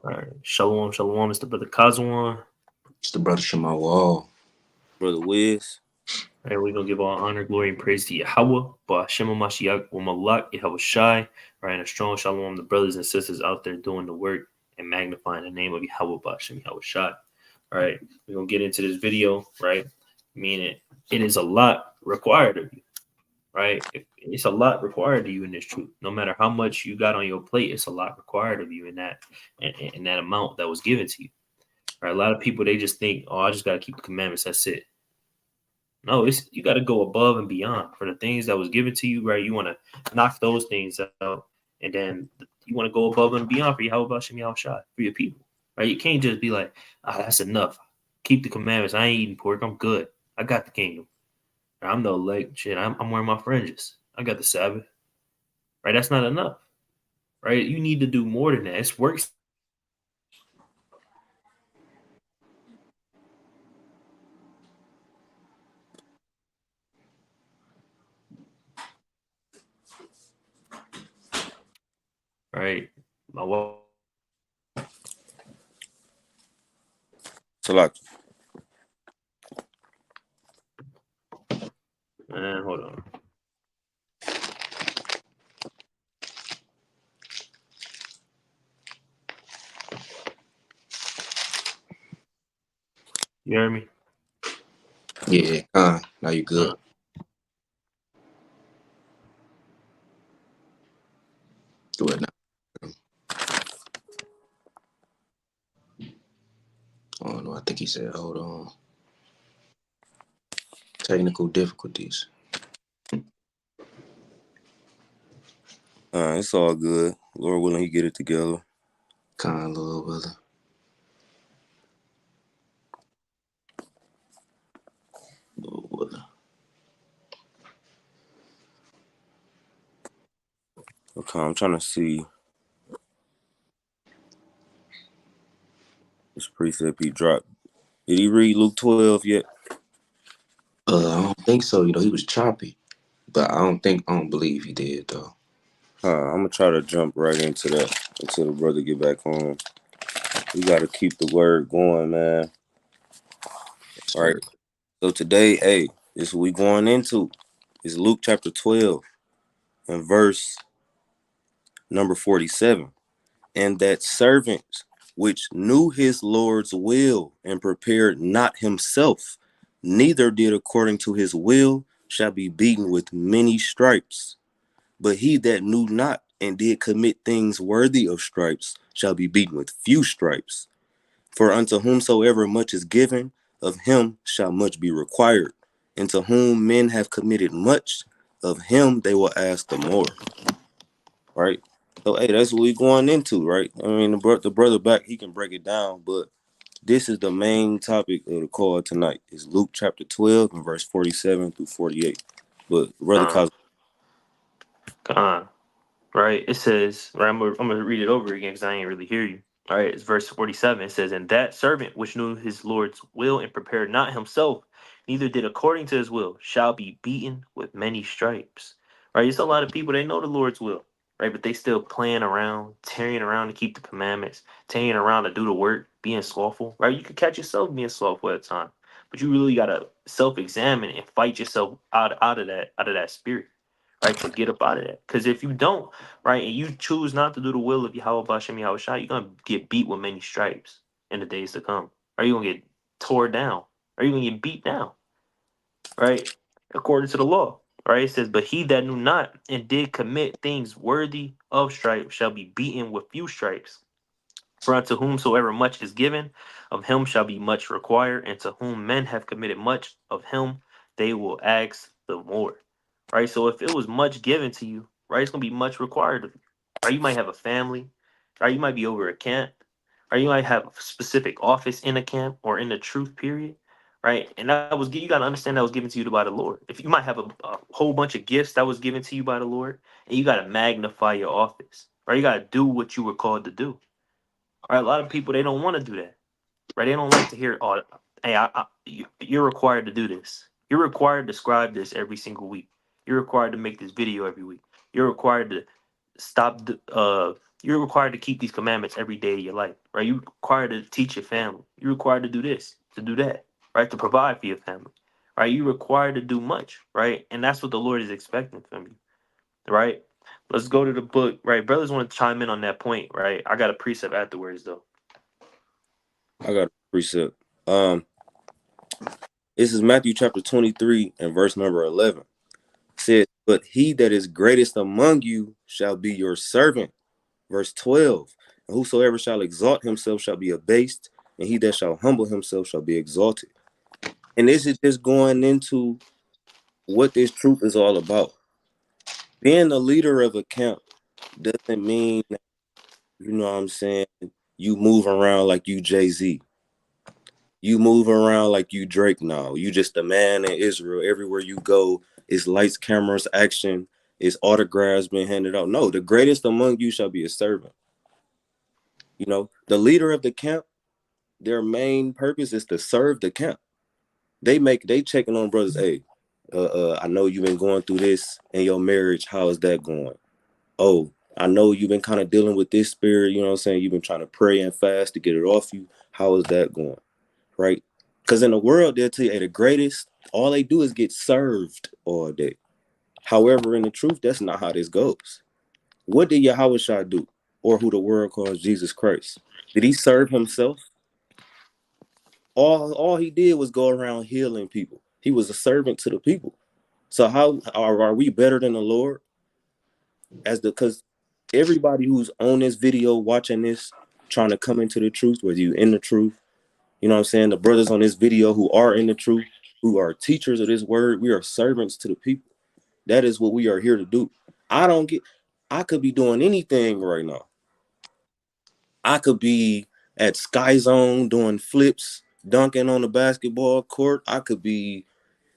All right. Shalom, shalom. It's the brother Kazawan. It's the brother Shemawal. Brother Wiz. All right, we're going to give all honor, glory, and praise to Yahweh, Ba'ashem Mashiach, Malak, Yahweh Shai. All right, and a strong shalom, the brothers and sisters out there doing the work and magnifying the name of Yahweh, Ba'ashem, Yahweh Shai. All right, we're going to get into this video, right? Meaning it is a lot required of you, right? It's a lot required of you in this truth. No matter how much you got on your plate, it's a lot required of you in that amount that was given to you. All right, a lot of people, they just think, oh, I just got to keep the commandments. That's it. No, you got to go above and beyond for the things that was given to you, right? You want to knock those things out, and then you want to go above and beyond for Yahweh Hashem Yahweh Shai, for your people, right? You can't just be like, that's enough. Keep the commandments. I ain't eating pork. I'm good. I got the kingdom. I'm no elect. Shit, I'm wearing my fringes. I got the Sabbath, right? That's not enough, right? You need to do more than that. It's works. Right. My wife. Salak. Man, hold on. You hear me? Yeah, now you good. Do it now. Oh no, I think he said, hold on. Technical difficulties. It's all good. Lord willing, he get it together. Little brother. Little brother. Okay, I'm trying to see. This precept he dropped. Did he read Luke 12 yet? I don't think so. He was choppy, but I don't believe he did though. I'm gonna try to jump right into that until the brother get back home. We gotta keep the word going, man. All right. So today, this is what we going into. It's Luke chapter 12 and verse number 47. And that servant which knew his Lord's will and prepared not himself, neither did according to his will, shall be beaten with many stripes. But he that knew not and did commit things worthy of stripes shall be beaten with few stripes. For unto whomsoever much is given, of him shall much be required. And to whom men have committed much, of him they will ask the more. Right? So, that's what we're going into, right? I mean, the brother back, he can break it down, but this is the main topic of the call tonight. It's Luke chapter 12 and verse 47 through 48. But brother Cosmo. Right. It says, right, I'm gonna read it over again because I ain't really hear you. All right, it's verse 47. It says, and that servant which knew his Lord's will and prepared not himself, neither did according to his will, shall be beaten with many stripes. Right. It's a lot of people, they know the Lord's will, right? But they still playing around, tearing around to keep the commandments, tearing around to do the work, being slothful. Right. You could catch yourself being slothful at times, but you really gotta self-examine and fight yourself out of that spirit. Right, to get up out of that. Because if you don't, right, and you choose not to do the will of Yahweh Bashem Yahweh Shai, you're gonna get beat with many stripes in the days to come. Are you gonna get tore down? Are you gonna get beat down? Right? According to the law. Right? It says, but he that knew not and did commit things worthy of stripes shall be beaten with few stripes. For unto whomsoever much is given, of him shall be much required, and to whom men have committed much, of him they will ask the more. Right? So if it was much given to you, right, it's gonna be much required of you. Right? You might have a family, right? You might be over a camp, right? You might have a specific office in a camp or in the truth period, right? And that was you gotta understand that was given to you by the Lord. If you might have a whole bunch of gifts that was given to you by the Lord, and you gotta magnify your office, right? You gotta do what you were called to do. All right, a lot of people they don't want to do that, right? They don't like to hear, "Oh, hey, you're required to do this. You're required to scribe this every single week. You're required to make this video every week. You're required to stop You're required to keep these commandments every day of your life, right? You're required to teach your family. You're required to do this, to do that, right? To provide for your family, right? You're required to do much, right? And that's what the Lord is expecting from you, right? Let's go to the book, right? Brothers want to chime in on that point, right? I got a precept afterwards, though. I got a precept. Um, this is Matthew chapter 23 and verse number 11. It says, "But he that is greatest among you shall be your servant." Verse 12, "And whosoever shall exalt himself shall be abased, and he that shall humble himself shall be exalted." And this is just going into what this truth is all about. Being the leader of a camp doesn't mean, you know what I'm saying, you move around like you Jay-Z. You move around like you Drake now. You just a man in Israel. Everywhere you go, it's lights, cameras, action. It's autographs being handed out. No, the greatest among you shall be a servant. You know, the leader of the camp, their main purpose is to serve the camp. They checking on brothers. Hey, I know you've been going through this in your marriage. How is that going? Oh, I know you've been kind of dealing with this spirit. You know what I'm saying? You've been trying to pray and fast to get it off you. How is that going? Right? Because in the world, they'll tell you, hey, the greatest, all they do is get served all day. However, in the truth, that's not how this goes. What did Yahweh Shah do? Or who the world calls Jesus Christ? Did he serve himself? All he did was go around healing people. He was a servant to the people. So how are we better than the Lord? As the because everybody who's on this video watching this, trying to come into the truth, whether you in the truth, you know what I'm saying? The brothers on this video who are in the truth, who are teachers of this word, we are servants to the people. That is what we are here to do. I don't get I could be doing anything right now. I could be at Sky Zone doing flips, dunking on the basketball court. I could be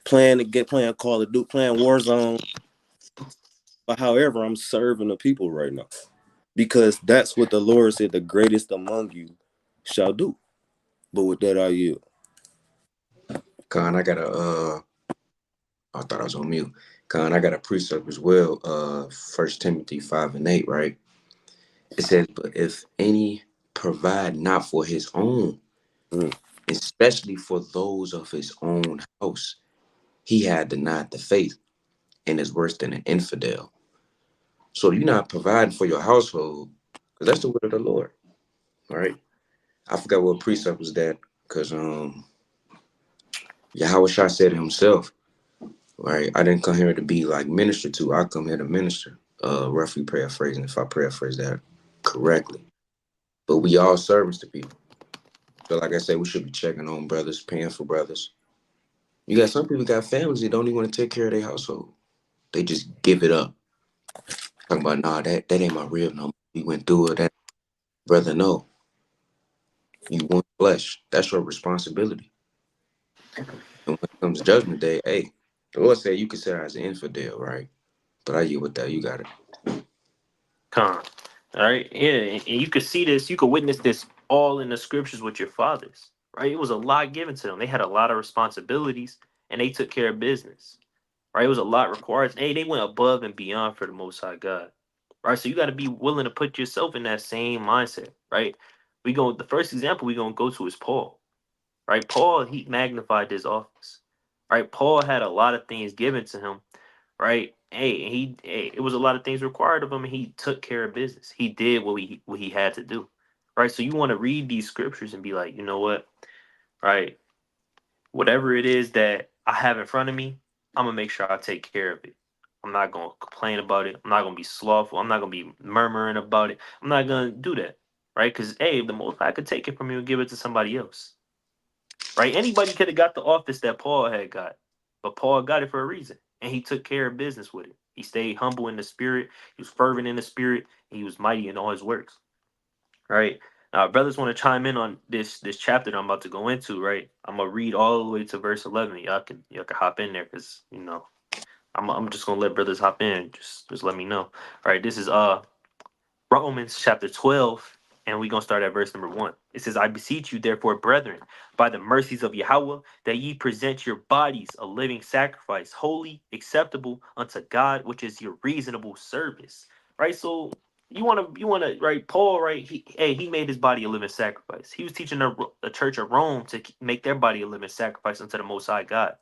playing Call of Duty, playing Warzone. But however, I'm serving the people right now. Because that's what the Lord said the greatest among you shall do. But with that I yield. Con, I got a I thought I was on mute. Con, I got a precept as well. First Timothy 5:8, right? It says, but if any provide not for his own, Mm. especially for those of his own house, he had denied the faith and is worse than an infidel. So you're not providing for your household, because that's the word of the Lord. All right. I forgot what precept was that, because Yahweh Shah said himself, right? I didn't come here to be like ministered to. I come here to minister. Roughly paraphrasing, if I paraphrase that correctly. But we all servants to people. So like I said, we should be checking on brothers, paying for brothers. You got some people got families that don't even want to take care of their household. They just give it up. Talking about, nah, that ain't my real number. We went through it. That brother, no. You want flesh. That's your responsibility. And when it comes judgment day, hey, the Lord said you consider as an infidel, right? But I you with that, you got it. Con. All right. Yeah. And you could see this, you could witness this all in the scriptures with your fathers, right? It was a lot given to them. They had a lot of responsibilities and they took care of business, right? It was a lot required. Hey, they went above and beyond for the Most High God, right? So you got to be willing to put yourself in that same mindset, right? The first example we're going to go to is Paul, right? Paul, he magnified his office, right? Paul had a lot of things given to him, right? Hey, it was a lot of things required of him, and he took care of business. He did what he had to do, right? So you want to read these scriptures and be like, you know what, right? Whatever it is that I have in front of me, I'm gonna make sure I take care of it. I'm not gonna complain about it. I'm not gonna be slothful. I'm not gonna be murmuring about it. I'm not gonna do that, right? Because hey, the most I could take it from you and give it to somebody else, right? Anybody could have got the office that Paul had got, but Paul got it for a reason, and he took care of business with it. He stayed humble in the spirit. He was fervent in the spirit. And he was mighty in all his works. Right now, brothers want to chime in on this chapter that I'm about to go into. Right, I'm gonna read all the way to verse 11. Y'all can hop in there because I'm just gonna let brothers hop in. Just let me know. All right, this is Romans chapter 12, and we're going to start at verse number 1. It says, I beseech you, therefore, brethren, by the mercies of Yahweh, that ye present your bodies a living sacrifice, holy, acceptable unto God, which is your reasonable service. Right? So, You wanna right? Paul, right? He made his body a living sacrifice. He was teaching the church of Rome to make their body a living sacrifice unto the Most High God.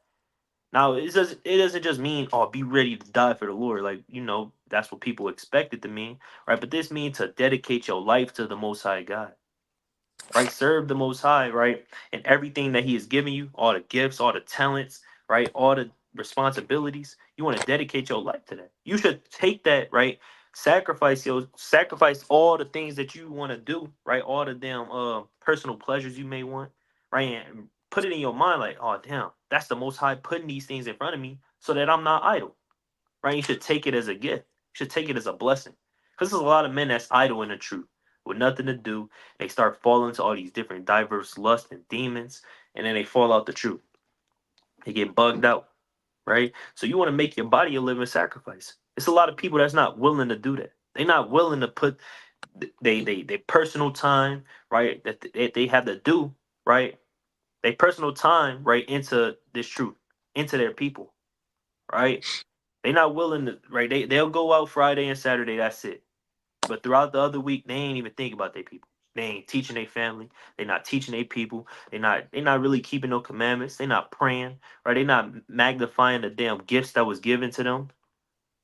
Now it doesn't just mean, oh, be ready to die for the Lord. Like, that's what people expect it to mean, right? But this means to dedicate your life to the Most High God, right? Serve the Most High, right? And everything that He has given you, all the gifts, all the talents, right? All the responsibilities. You want to dedicate your life to that. You should take that, right? Sacrifice all the things that you want to do, right? All the damn personal pleasures you may want, right? And put it in your mind like, oh damn, that's the Most High putting these things in front of me so that I'm not idle, right? You should take it as a gift. You should take it as a blessing. Because there's a lot of men that's idle in the truth with nothing to do. They start falling to all these different diverse lusts and demons, and then they fall out the truth. They get bugged out, right? So you want to make your body a living sacrifice. It's a lot of people that's not willing to do that. They're not willing to put they personal time, right? That they have to do, right? They personal time, right, into this truth, into their people, right? They not willing to, right? They'll go out Friday and Saturday. That's it. But throughout the other week, they ain't even think about their people. They ain't teaching their family. They not teaching their people. They not really keeping no commandments. They not praying. Right? They not magnifying the damn gifts that was given to them.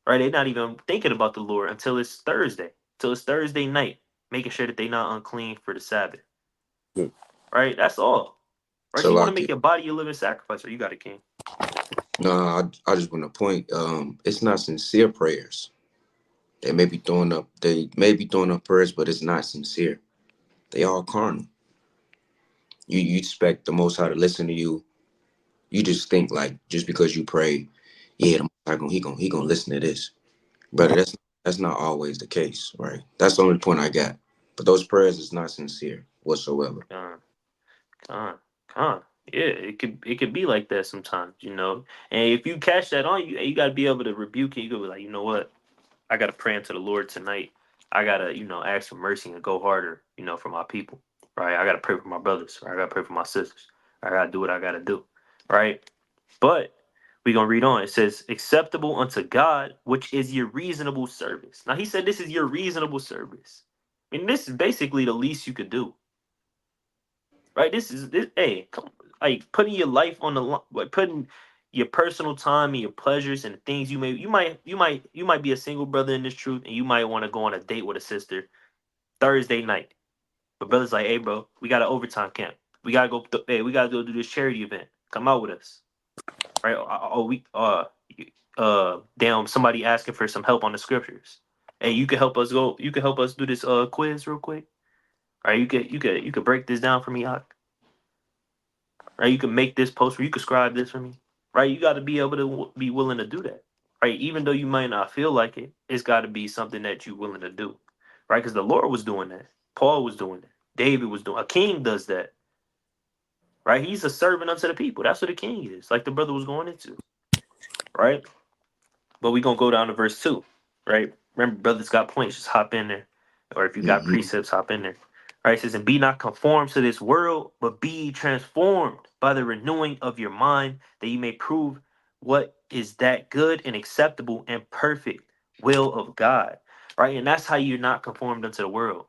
Right? They not even thinking about the Lord until it's Thursday. Till it's Thursday night, making sure that they not unclean for the Sabbath. Hmm. Right? That's all. Right? So you want to make Salakia. your body a living sacrifice, or you got a king. No, I just want to point. It's not sincere prayers. They may be throwing up prayers, but it's not sincere. They all carnal. You expect the Most High to listen to you. You just think like just because you pray, yeah, the Most High he gonna listen to this, brother. That's not always the case, right? That's the only point I got. But those prayers is not sincere whatsoever. Uh, Con, con. Yeah, it could be like that sometimes. And if you catch that on you, you gotta be able to rebuke it. You gotta be like, you know what? I gotta pray unto the Lord tonight. I gotta, ask for mercy and go harder, for my people. Right? I gotta pray for my brothers. Right? I gotta pray for my sisters. I gotta do what I gotta do. Right? But we gonna read on. It says, acceptable unto God, which is your reasonable service. Now he said this is your reasonable service. I mean, this is basically the least you could do, right? This is this. Hey, come, like putting your life on the line, like putting your personal time and your pleasures and the things you might be a single brother in this truth, and you might want to go on a date with a sister Thursday night. But brother's like, hey, bro, we got an overtime camp. We gotta go. Hey, we gotta go do this charity event. Come out with us, right? Oh, damn, somebody asking for some help on the scriptures. Hey, you can help us go. You can help us do this quiz real quick. All right, you could break this down for me, Ak. Right? You can make this post or you can scribe this for me. Right? You got to be able to be willing to do that. Right? Even though you might not feel like it, it's got to be something that you're willing to do. Right? Because the Lord was doing that. Paul was doing that. David was doing. A king does that. Right? He's a servant unto the people. That's what a king is. Like the brother was going into. Right? But we're gonna go down to verse 2, right? Remember, brothers got points, just hop in there. Or if you got Hmm. precepts, hop in there. Right? It says, and be not conformed to this world, but be transformed by the renewing of your mind, that you may prove what is that good and acceptable and perfect will of God. Right? And that's how you're not conformed unto the world.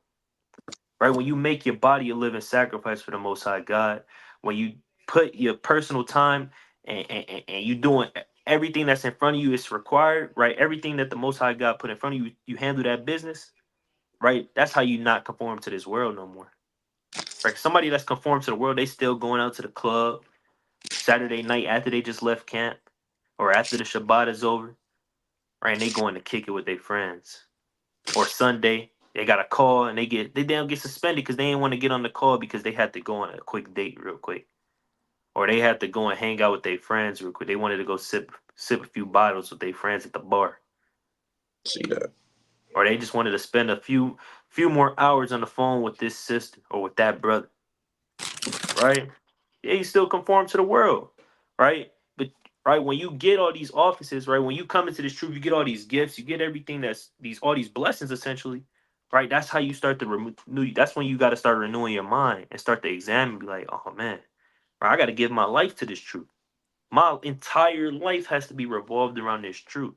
Right? When you make your body a living sacrifice for the Most High God, when you put your personal time and you doing everything that's in front of you is required, right? Everything that the Most High God put in front of you, you handle that business, right? That's how you not conform to this world no more. Right? Somebody that's conformed to the world, they still going out to the club Saturday night after they just left camp or after the Shabbat is over, right? And they going to kick it with their friends. Or Sunday, they got a call and they damn get suspended because they didn't want to get on the call because they had to go on a quick date real quick. Or they had to go and hang out with their friends real quick. They wanted to go sip a few bottles with their friends at the bar. See that? Or they just wanted to spend a few more hours on the phone with this sister or with that brother. Right? Yeah, you still conform to the world. Right? But right, when you get all these offices, right, when you come into this truth, you get all these gifts, you get everything that's these all these blessings essentially. Right? That's how you start to renew. That's when you got to start renewing your mind and start to examine, be like, oh man, right, I got to give my life to this truth. My entire life has to be revolved around this truth,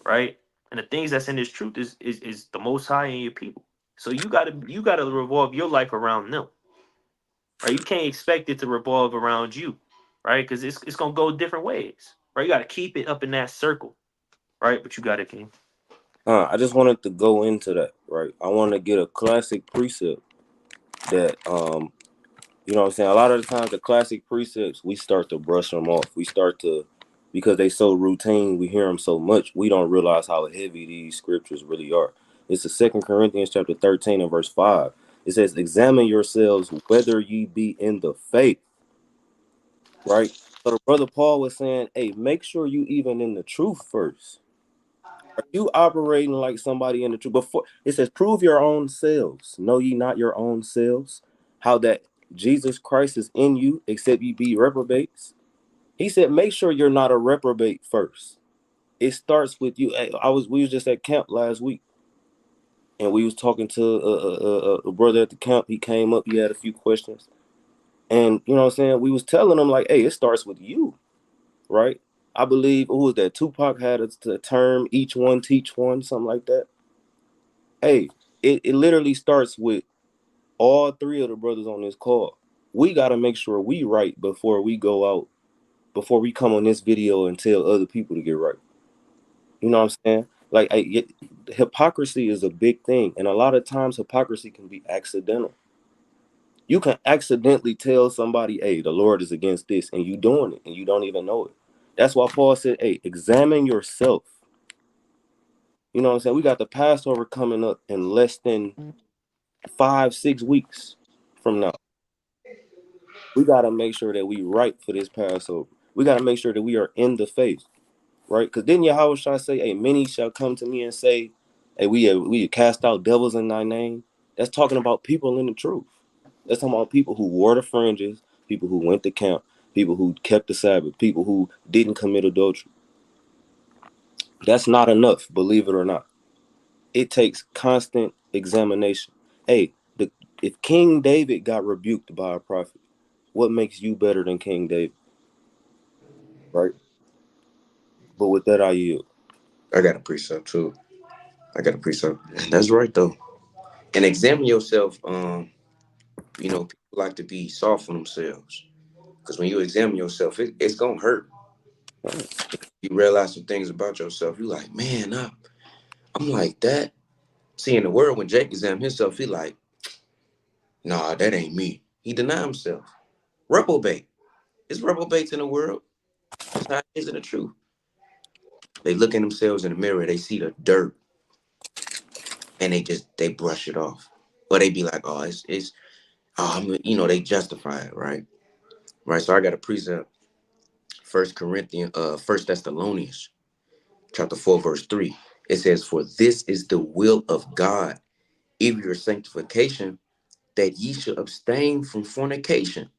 right? And the things that's in this truth is the most high in your people. So you gotta revolve your life around them. Right? You can't expect it to revolve around you, right? Because it's gonna go different ways. Right? You gotta keep it up in that circle. Right? But you gotta King. I just wanted to go into that, right? I want to get a classic precept that you know what I'm saying? A lot of the times the classic precepts, we start to brush them off. We start to, because they so routine, we hear them so much, we don't realize how heavy these scriptures really are. It's the 2 Corinthians chapter 13 and verse 5. It says, examine yourselves whether ye be in the faith, right? So the brother Paul was saying, hey, make sure you even in the truth first. Are you operating like somebody in the truth? Before it says, prove your own selves. Know ye not your own selves? How that Jesus Christ is in you, except ye be reprobates. He said, make sure you're not a reprobate first. It starts with you. Hey, we was just at camp last week, and we was talking to a brother at the camp. He came up, he had a few questions, and you know what I'm saying. We was telling him like, hey, it starts with you, right? I believe who was that? Tupac had a term, each one teach one, something like that. Hey, it literally starts with all three of the brothers on this call. We got to make sure we right before we go out, before we come on this video and tell other people to get right. You know what I'm saying? Like, hypocrisy is a big thing. And a lot of times, hypocrisy can be accidental. You can accidentally tell somebody, hey, the Lord is against this, and you doing it, and you don't even know it. That's why Paul said, hey, examine yourself. You know what I'm saying? We got the Passover coming up in less than 5-6 weeks from now. We got to make sure that we right for this Passover. We got to make sure that we are in the faith, right? Because then Yahweh shall say, hey, many shall come to me and say, hey, we cast out devils in thy name. That's talking about people in the truth. That's talking about people who wore the fringes, people who went to camp, people who kept the Sabbath, people who didn't commit adultery. That's not enough, believe it or not. It takes constant examination. Hey, if King David got rebuked by a prophet, what makes you better than King David? Right? But with that, I yield. I got a precept too. I got a precept. That's right though. And examine yourself. People like to be soft on themselves because when you examine yourself, it's gonna hurt. You realize some things about yourself. You like, man, I'm like that. See, in the world, when Jake examined himself, he like, nah, that ain't me. He denied himself. Reprobate. It's reprobates in the world. That's how it is in the truth. They look at themselves in the mirror, they see the dirt, and they brush it off. Or they be like, oh, it's they justify it, right? Right. So I got a precept, First Thessalonians, chapter 4, verse 3. It says, for this is the will of God, even your sanctification, that ye should abstain from fornication,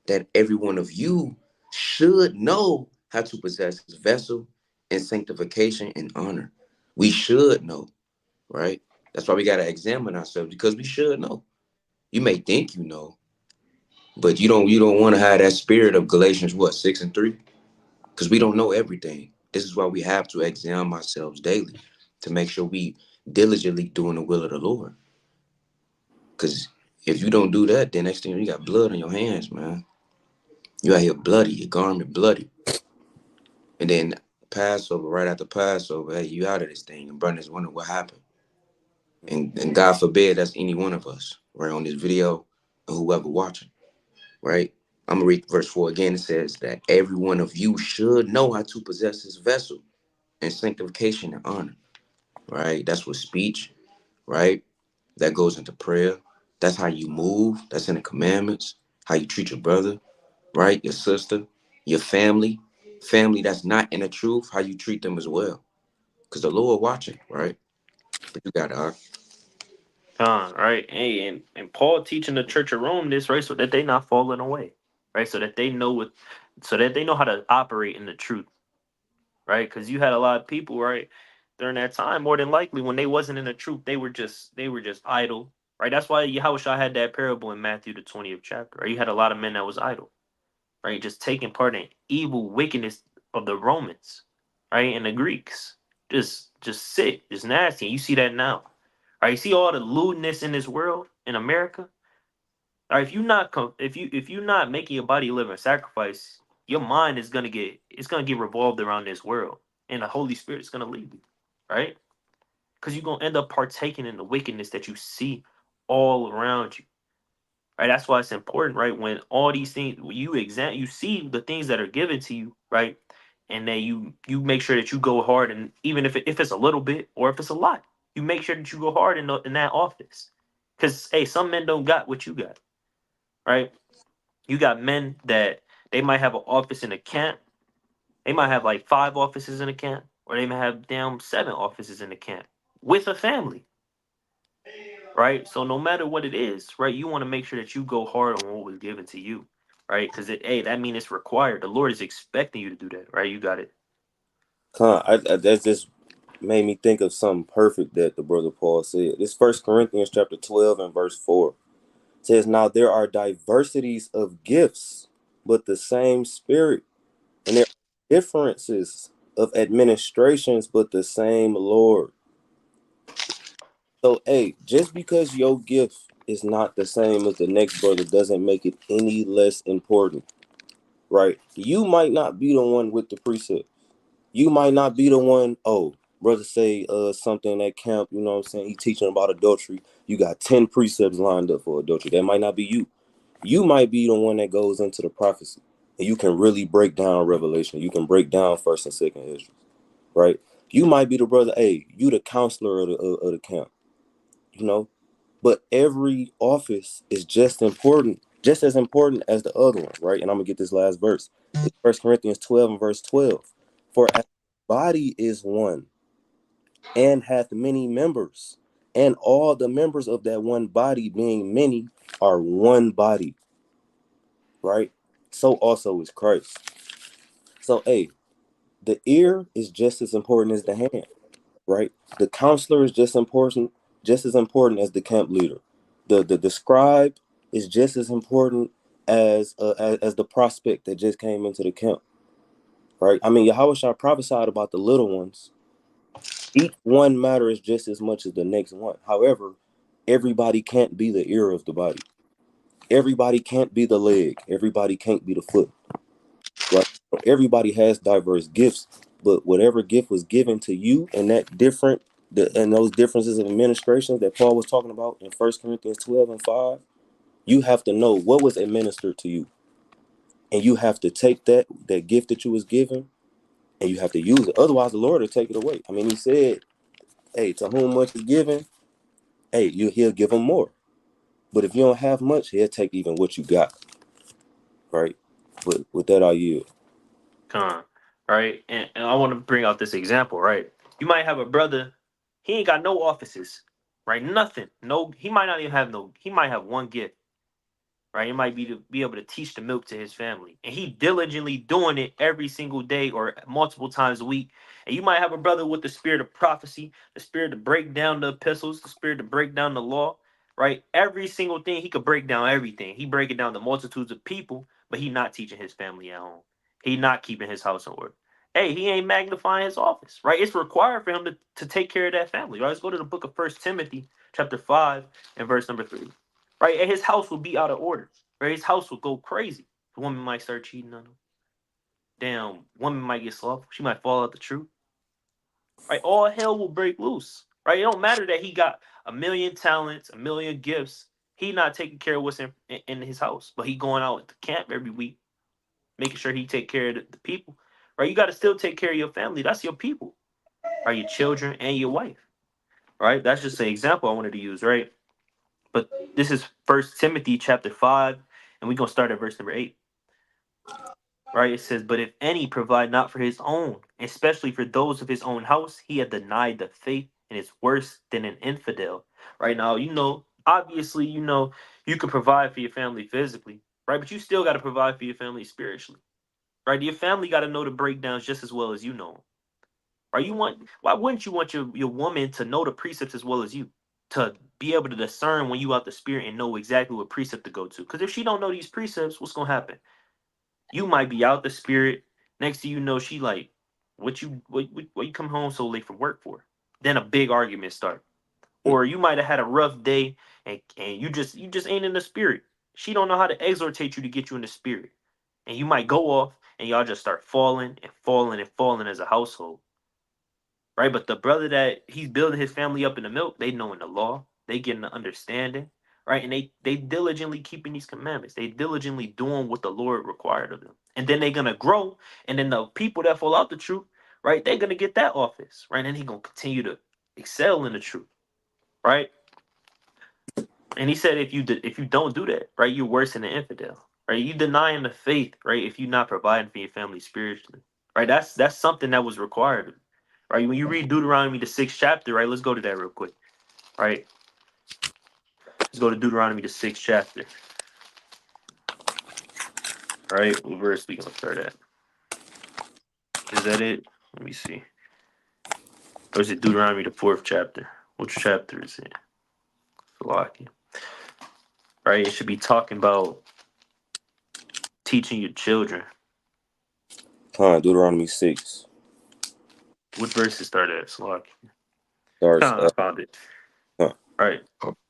that every one of you should know how to possess his vessel in sanctification and honor. We should know, right? That's why we got to examine ourselves because we should know. You may think you know, but you don't want to have that spirit of Galatians 6:3, because we don't know everything. This is why we have to examine ourselves daily to make sure we diligently doing the will of the Lord. Because if you don't do that, then next thing you got blood on your hands, man. You out here bloody, your garment bloody. And then Passover, right after Passover, hey, you out of this thing. And brothers wonder what happened. And God forbid that's any one of us, right, on this video, or whoever watching, right? I'm gonna read verse 4 again. It says that every one of you should know how to possess his vessel in sanctification and honor, right? That's with speech, right? That goes into prayer. That's how you move. That's in the commandments. How you treat your brother, right? Your sister, your family that's not in the truth. How you treat them as well, because the Lord watching, right? But you got to. Right? Hey, and Paul teaching the church of Rome this, right? So that they not falling away. Right? So that they know how to operate in the truth. Right? Because you had a lot of people, right, during that time, more than likely when they wasn't in the truth, they were just idle. Right? That's why Yahushua had that parable in Matthew the 20th chapter. Right? You had a lot of men that was idle, right? Just taking part in evil wickedness of the Romans, right? And the Greeks. just sick, just nasty. And you see that now. All right, you see all the lewdness in this world in America. All right, if you not making your body a living sacrifice, your mind is gonna get it's gonna get revolved around this world, and the Holy Spirit is gonna lead you, right? Because you're gonna end up partaking in the wickedness that you see all around you. Right, that's why it's important, right? When all these things you see the things that are given to you, right? And then you make sure that you go hard, and even if it's a little bit or if it's a lot, you make sure that you go hard in that office. Because hey, some men don't got what you got, right? You got men that they might have an office in a camp. They might have like 5 offices in a camp, or they might have damn 7 offices in a camp with a family, right? So no matter what it is, right, you want to make sure that you go hard on what was given to you, right? Because hey, that means it's required. The Lord is expecting you to do that, right? You got it. That just made me think of something perfect that the brother Paul said. This First Corinthians chapter 12 and verse 4 says, "Now there are diversities of gifts, but the same Spirit, and there are differences of administrations, but the same Lord." So, hey, just because your gift is not the same as the next brother doesn't make it any less important, right? You might not be the one with the precept. You might not be the one, oh, brother say something at camp, you know what I'm saying? He teaching about adultery. You got 10 precepts lined up for adultery. That might not be you. You might be the one that goes into the prophecy. And you can really break down Revelation. You can break down first and second history, right? You might be the brother, hey, you the counselor of the camp, you know? But every office is just as important as the other one, right? And I'm gonna get this last verse. It's 1 Corinthians 12 and verse 12. For as the body is one and hath many members, and all the members of that one body being many are one body, right? So also is Christ. So hey, the ear is just as important as the hand, right? The counselor is just as important as the camp leader. The scribe is just as important as the prospect that just came into the camp, right? I mean, Yahweh prophesied about the little ones. Each one matters just as much as the next one. However, everybody can't be the ear of the body. Everybody can't be the leg. Everybody can't be the foot. Right? Everybody has diverse gifts, but whatever gift was given to you and and those differences of administrations that Paul was talking about in 1 Corinthians 12 and 5, you have to know what was administered to you. And you have to take that gift that you was given and you have to use it. Otherwise, the Lord will take it away. I mean, he said, hey, to whom much is given, hey, he'll give them more. But if you don't have much, he'll take even what you got. Right? But with that, I yield. Con, right? And I want to bring out this example, right? You might have a brother, he ain't got no offices, right? Nothing. No, he might not even have no. He might have one gift, right? It might be to be able to teach the milk to his family. And he diligently doing it every single day or multiple times a week. And you might have a brother with the spirit of prophecy, the spirit to break down the epistles, the spirit to break down the law, right? Every single thing, he could break down everything. He break it down to multitudes of people, but he not teaching his family at home. He not keeping his house in order. Hey, he ain't magnifying his office, right? It's required for him to take care of that family, right? Let's go to the book of First Timothy, chapter 5, and verse number 3, right? And his house will be out of order, right? His house will go crazy. The woman might start cheating on him. Damn, woman might get slothful. She might fall out the truth, right? All hell will break loose, right? It don't matter that he got a million talents, a million gifts. He not taking care of what's in his house, but he going out to camp every week, making sure he take care of the people, right? You got to still take care of your family. That's your people, right? Your children and your wife, right? That's just an example I wanted to use, right? But this is First Timothy chapter 5, and we're gonna start at verse number 8. Right? It says, but if any provide not for his own, especially for those of his own house, he had denied the faith and is worse than an infidel. Right now, obviously, you can provide for your family physically, right? But you still got to provide for your family spiritually, right? Your family got to know the breakdowns just as well as you know 'em. Right? Why wouldn't you want your woman to know the precepts as well as you? To be able to discern when you out the spirit and know exactly what precept to go to. Because if she don't know these precepts, what's gonna happen? You might be out the spirit. Next thing you know, she like what you come home so late from work for? Then a big argument start. Or you might have had a rough day and you just ain't in the spirit. She don't know how to exhortate you to get you in the spirit. And you might go off and y'all just start falling and falling and falling as a household. Right? But the brother that he's building his family up in the milk, they know in the law, they getting the understanding, right? And they diligently keeping these commandments. They diligently doing what the Lord required of them. And then they're gonna grow. And then the people that fall out the truth, right? They're gonna get that office, right? And he gonna continue to excel in the truth, right? And he said, if you don't do that, right, you're worse than an infidel, right? You denying the faith, right? If you're not providing for your family spiritually, right? That's something that was required, right? When you read Deuteronomy the 6th chapter, right? Let's go to that real quick, right? Let's go to Deuteronomy the 6th chapter, right? What verse we gonna start at? Is that it? Let me see. Or is it Deuteronomy the 4th chapter? Which chapter is it? Salaki. Right? It should be talking about teaching your children. Deuteronomy 6 What verse it start at? Salaki. starts. I found it. Huh. Right.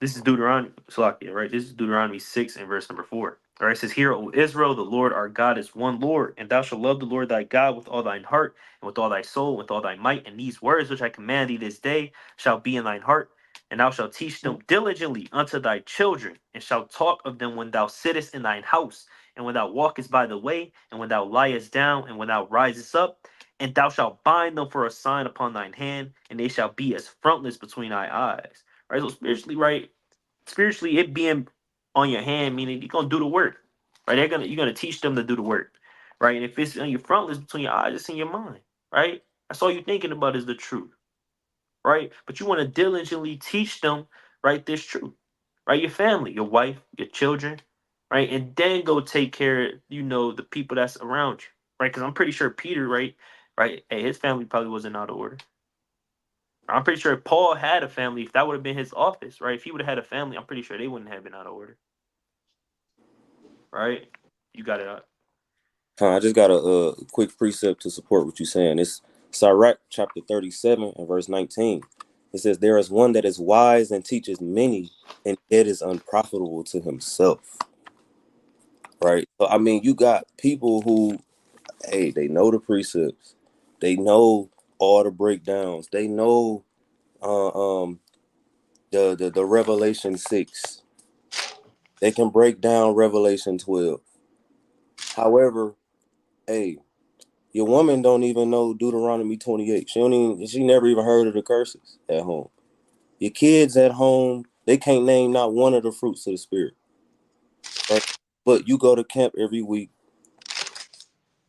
This is Deuteronomy, Salakia, right? This is Deuteronomy 6 and verse number 4. All right, it says, Hear, O Israel, the Lord our God is one Lord, and thou shalt love the Lord thy God with all thine heart, and with all thy soul, and with all thy might. And these words which I command thee this day shall be in thine heart, and thou shalt teach them diligently unto thy children, and shalt talk of them when thou sittest in thine house, and when thou walkest by the way, and when thou liest down, and when thou risest up. And thou shalt bind them for a sign upon thine hand, and they shall be as frontlets between thy eyes. Right? So spiritually, right? Spiritually, it being on your hand, meaning you're gonna do the work. Right? You're gonna teach them to do the work. Right? And if it's on your frontlets between your eyes, it's in your mind. Right? That's all you're thinking about is the truth. Right? But you want to diligently teach them, right, this truth. Right? Your family, your wife, your children, right? And then go take care of, the people that's around you. Right? Because I'm pretty sure Peter, right? Right, hey, his family probably wasn't out of order. I'm pretty sure if Paul had a family, if that would have been his office, right? If he would have had a family, I'm pretty sure they wouldn't have been out of order, right? You got it out. I just got a quick precept to support what you're saying. It's Sirach chapter 37 and verse 19. It says, There is one that is wise and teaches many, and yet is unprofitable to himself. Right? So, I mean, you got people who, hey, they know the precepts. They know all the breakdowns. They know the Revelation 6. They can break down Revelation 12. However, hey, your woman don't even know Deuteronomy 28. She never even heard of the curses at home. Your kids at home, they can't name not one of the fruits of the spirit. Right? But you go to camp every week,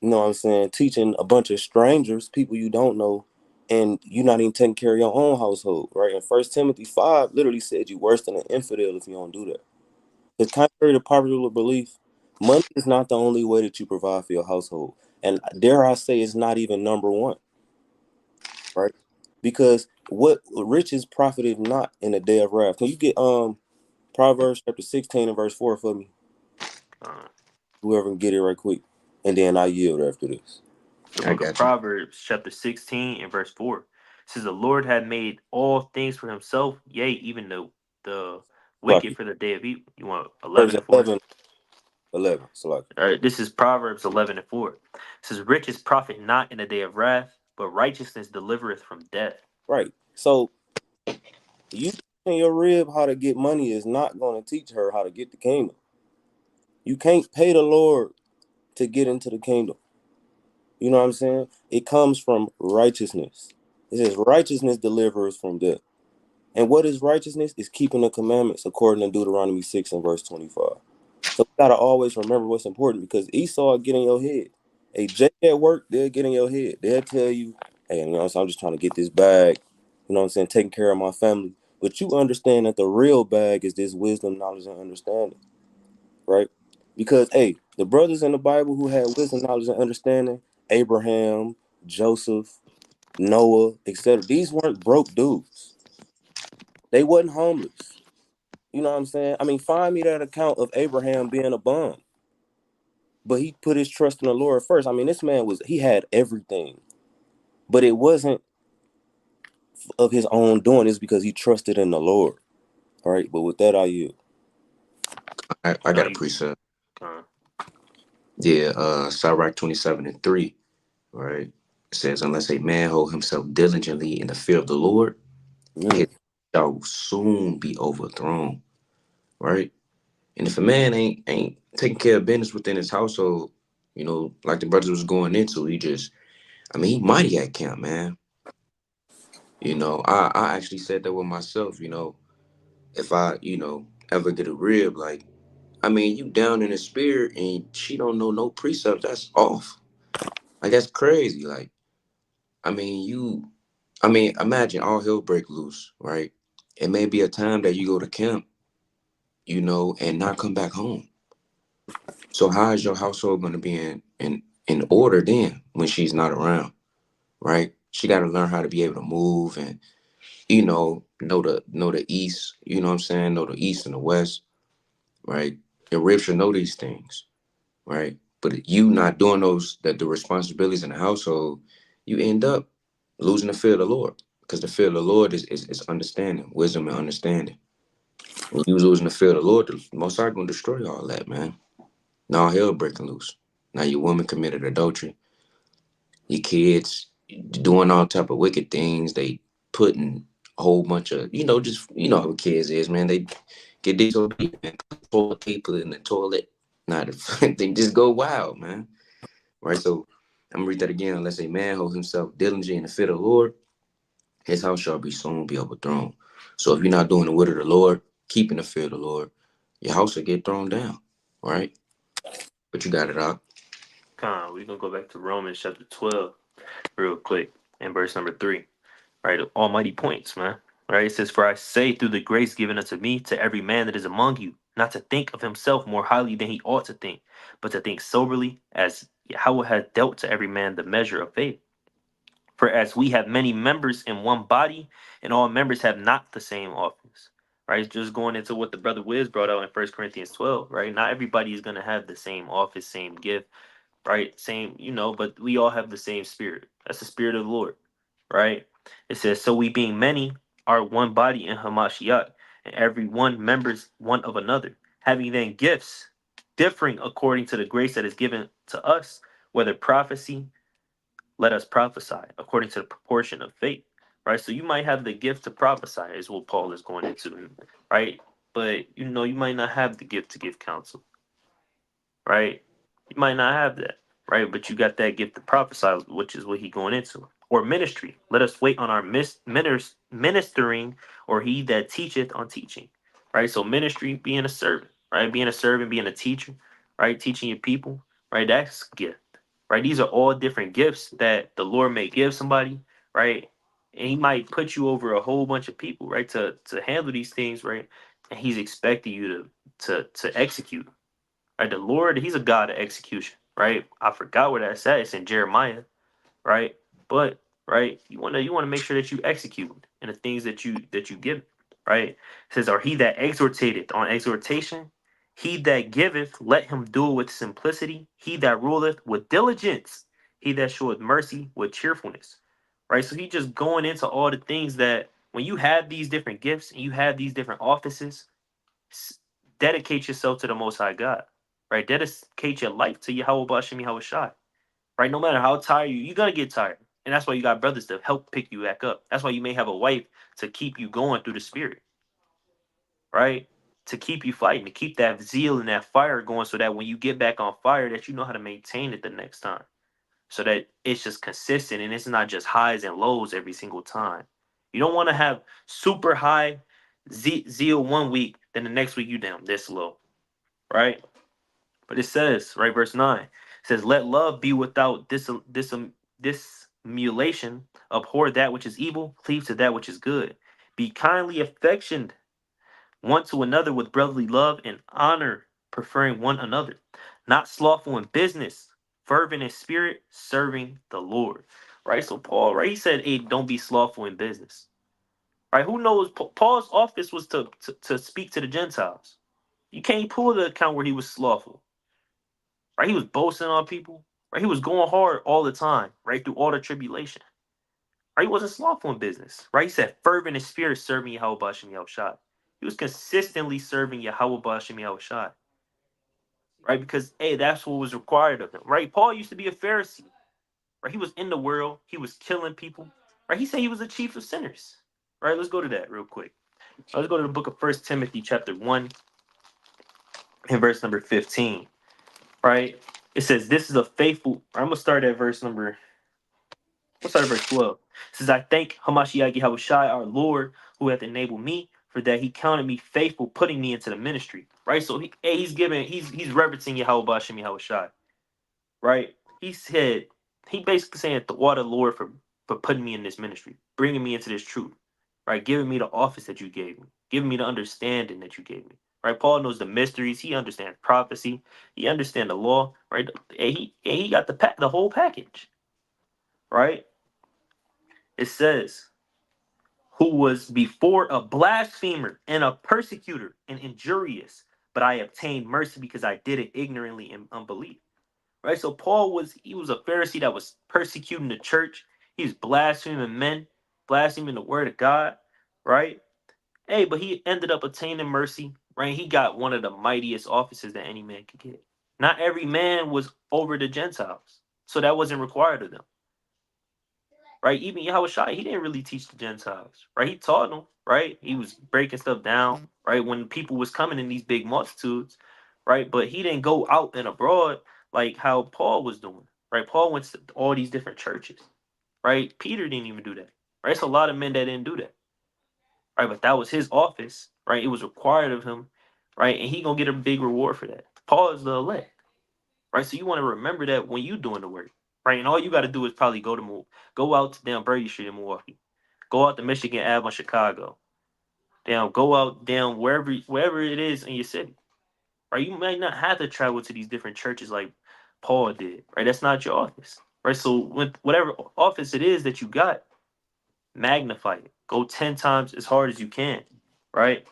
you know what I'm saying, teaching a bunch of strangers, people you don't know, and you're not even taking care of your own household, right? And First Timothy 5 literally said you're worse than an infidel if you don't do that. Because contrary to popular belief, money is not the only way that you provide for your household. And dare I say it's not even number one, right? Because what riches profited not in the day of wrath. Can you get Proverbs chapter 16 and verse 4 for me? Uh, Whoever can get it right quick. And then I yield after this. the I book of got you. Proverbs, chapter 16 and verse 4. It says, The Lord had made all things for himself, yea, even the wicked Salaki. for the day of evil. You want 11 Verse and 4? 11, 11. Salaki. All right, this is Proverbs 11 and 4. It says, Riches profit not in the day of wrath, but righteousness delivereth from death. Right. So you teaching your rib how to get money is not going to teach her how to get the kingdom. You can't pay the Lord to get into the kingdom. You know what I'm saying? It comes from righteousness. It says righteousness delivers from death. And what is righteousness? Is keeping the commandments according to Deuteronomy 6 and verse 25. So we gotta always remember what's important because Esau get in your head. A J at work, they'll get in your head. They'll tell you, hey, you know what I'm saying? I'm just trying to get this bag, you know what I'm saying, taking care of my family. But you understand that the real bag is this wisdom, knowledge, and understanding, right? Because hey, the brothers in the Bible who had wisdom, knowledge, and understanding, Abraham, Joseph, Noah, etc. These weren't broke dudes. They wasn't homeless. You know what I'm saying? I mean, find me that account of Abraham being a bum. But he put his trust in the Lord first. I mean, this man he had everything. but it wasn't of his own doing. It's because he trusted in the Lord. All right, but with that, I yield. I No, got a you precept. con. Yeah, Sirach 27:3, right? It says, unless a man hold himself diligently in the fear of the Lord, Mm, his shall soon be overthrown, right? And if a man ain't taking care of business within his household, like the brothers was going into, he mighty at camp, man. I actually said that with myself, if I, ever get a rib, like, you down in the spirit and she don't know no precepts, that's off. Like, that's crazy. Like, I mean, you, imagine all hell break loose, right? It may be a time that you go to camp, and not come back home. So how is your household going to be in order then when she's not around, right? She got to learn how to be able to move and know the east. You know what I'm saying? Know the east and the west, right? Your rib should know these things, right? But you not doing the responsibilities in the household, you end up losing the fear of the Lord because the fear of the Lord is understanding, wisdom and understanding. When you losing the fear of the Lord, the Most High gonna destroy all that, man. Now hell breaking loose. Now your woman committed adultery. Your kids doing all type of wicked things. They putting a whole bunch of just how kids is, man. They get disobedient and put toilet paper in the toilet. Not they just go wild, man. Right. So I'm gonna read that again. Unless a man hold himself diligently in the fear of the Lord, his house shall be soon be overthrown. So if you're not doing the will of the Lord, keeping the fear of the Lord, your house will get thrown down. Right. But you got it out. Con. We're gonna go back to Romans chapter 12 real quick and verse number 3. Right, almighty points, man. Right, it says, "For I say, through the grace given unto me, to every man that is among you, not to think of himself more highly than he ought to think, but to think soberly, as Yahweh has dealt to every man the measure of faith. For as we have many members in one body, and all members have not the same office." Right, just going into what the brother Wiz brought out in 1 Corinthians 12. Right, not everybody is gonna have the same office, same gift, right? Same, but we all have the same spirit. That's the spirit of the Lord, right? It says, "So we being many are one body in Hamashiach, and every one members one of another, having then gifts differing according to the grace that is given to us, whether prophecy, let us prophesy according to the proportion of faith." Right? So you might have the gift to prophesy, is what Paul is going into, right? But you might not have the gift to give counsel, right? You might not have that, right? But you got that gift to prophesy, which is what he going into. Or ministry. Let us wait on our ministering, or he that teacheth on teaching, right? So ministry, being a servant, right? Being a servant, being a teacher, right? Teaching your people, right? That's gift, right? These are all different gifts that the Lord may give somebody, right? And he might put you over a whole bunch of people, right? To handle these things, right? And he's expecting you to execute. Right? The Lord, He's a God of execution. Right? I forgot where that's at. It's in Jeremiah, right? But right, you wanna make sure that you execute in the things that you give. Right? It says, "Or he that exhortateth on exhortation, he that giveth, let him do it with simplicity, he that ruleth with diligence, he that showeth mercy with cheerfulness." Right? So he just going into all the things that when you have these different gifts and you have these different offices, s- dedicate yourself to the Most High God, right? Dedicate your life to Yahweh Bashim Yahweh Shai, right? No matter how tired you're gonna get tired, and that's why you got brothers to help pick you back up. That's why you may have a wife to keep you going through the spirit, right? To keep you fighting, to keep that zeal and that fire going, so that when you get back on fire, that you know how to maintain it the next time, so that it's just consistent and it's not just highs and lows every single time. You don't want to have super high zeal one week, then the next week you down this low, right? But it says, right, verse 9, it says, "Let love be without dissimulation, abhor that which is evil, cleave to that which is good. Be kindly affectioned one to another with brotherly love and honor, preferring one another. Not slothful in business, fervent in spirit, serving the Lord." Right? So Paul, right, he said, "Hey, don't be slothful in business." Right? Who knows? Paul's office was to speak to the Gentiles. You can't pull the account where he was slothful. Right? He was boasting on people. Right? He was going hard all the time, right? Through all the tribulation. Right? He wasn't slothful in business. Right? He said, fervent in spirit, serving Yahweh Bashim Yahushai. He was consistently serving Yahweh Bashim Yahushai. Right? Because, hey, that's what was required of him. Right? Paul used to be a Pharisee. Right? He was in the world. He was killing people. Right? He said he was the chief of sinners. Right? Let's go to that real quick. Let's go to the book of First Timothy chapter 1 and verse number 15. Right? It says, this is a faithful. I'm going to start at verse number. Let's start at verse 12. It says, I thank Hamashiach Yahushai, our Lord, who hath enabled me, for that he counted me faithful, putting me into the ministry. Right? So he's reverencing Yahweh Bashem Yahushai. Right? He said, he basically saying, the water Lord for putting me in this ministry, bringing me into this truth. Right? Giving me the office that you gave me, giving me the understanding that you gave me. Right? Paul knows the mysteries. He understands prophecy. He understands the law. Right? And he got the whole package. Right? It says, who was before a blasphemer and a persecutor and injurious, but I obtained mercy because I did it ignorantly in unbelief. Right? So Paul was a Pharisee that was persecuting the church. He was blaspheming men, blaspheming the word of God. Right? Hey, but he ended up attaining mercy. Right? He got one of the mightiest offices that any man could get. Not every man was over the Gentiles, so that wasn't required of them. Right? Even Yahushua, he didn't really teach the Gentiles, right? He taught them, right? He was breaking stuff down, right? When people was coming in these big multitudes, right? But he didn't go out and abroad like how Paul was doing, right? Paul went to all these different churches, right? Peter didn't even do that, right? It's a lot of men that didn't do that, right? But that was his office, right? It was required of him, right? And he gonna get a big reward for that. Paul is the elect, right? So you want to remember that when you doing the work, right? And all you got to do is probably go out to down Brady Street in Milwaukee, go out to Michigan Ave in Chicago, down go out down wherever it is in your city, right? You might not have to travel to these different churches like Paul did, right? That's not your office, right? So with whatever office it is that you got, magnify it. Go 10 times as hard as you can, right?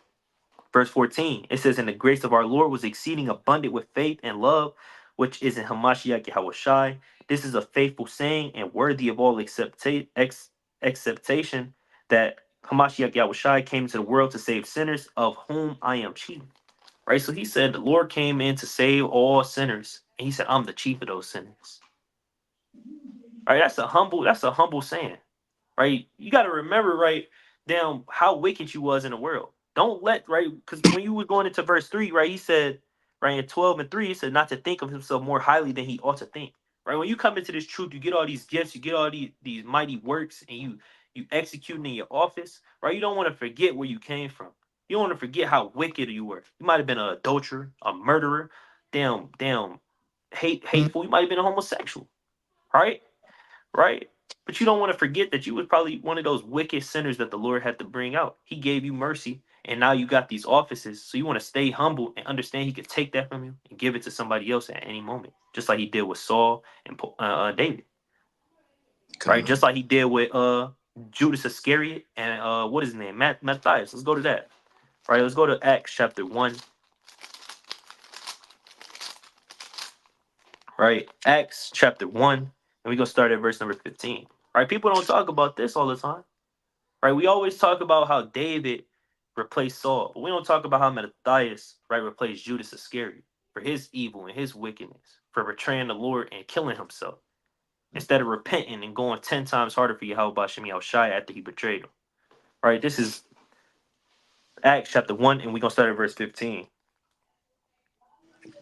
Verse 14, it says, and the grace of our Lord was exceeding abundant with faith and love, which is in Hamashiach Yahushai. This is a faithful saying and worthy of all acceptation that Hamashiach Yahushai came into the world to save sinners, of whom I am chief. Right? So he said the Lord came in to save all sinners. And he said, I'm the chief of those sinners. All right, that's a humble saying, right? You got to remember, right, down how wicked you was in the world. Don't let, right, because when you were going into verse 3, right, he said, right, in 12 and 3, he said not to think of himself more highly than he ought to think. Right? When you come into this truth, you get all these gifts, you get all these mighty works, and you executing in your office, right? You don't want to forget where you came from. You don't want to forget how wicked you were. You might have been an adulterer, a murderer, damn, hateful. You might have been a homosexual, right? Right? But you don't want to forget that you was probably one of those wicked sinners that the Lord had to bring out. He gave you mercy, and now you got these offices. So you want to stay humble and understand He could take that from you and give it to somebody else at any moment, just like He did with Saul and David, right? Come on. Just like He did with Judas Iscariot and what is his name, Matthias. Let's go to that. Right? Let's go to Acts chapter 1. Right? Acts chapter 1, and we're gonna start at verse number 15. Right? People don't talk about this all the time. Right? We always talk about how David replaced Saul, but we don't talk about how Matthias, right, replaced Judas Iscariot for his evil and his wickedness, for betraying the Lord and killing himself, instead of repenting and going 10 times harder for Yahweh Bashem Yahushai after he betrayed him. Right? This is Acts chapter 1, and we're going to start at verse 15.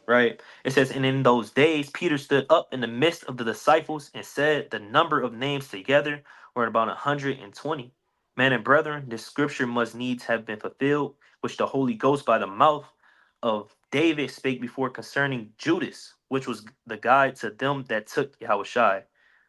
Right? It says, and in those days, Peter stood up in the midst of the disciples and said, the number of names together were about 120. Men and brethren, this scripture must needs have been fulfilled, which the Holy Ghost by the mouth of David spake before concerning Judas, which was the guide to them that took Yahushai.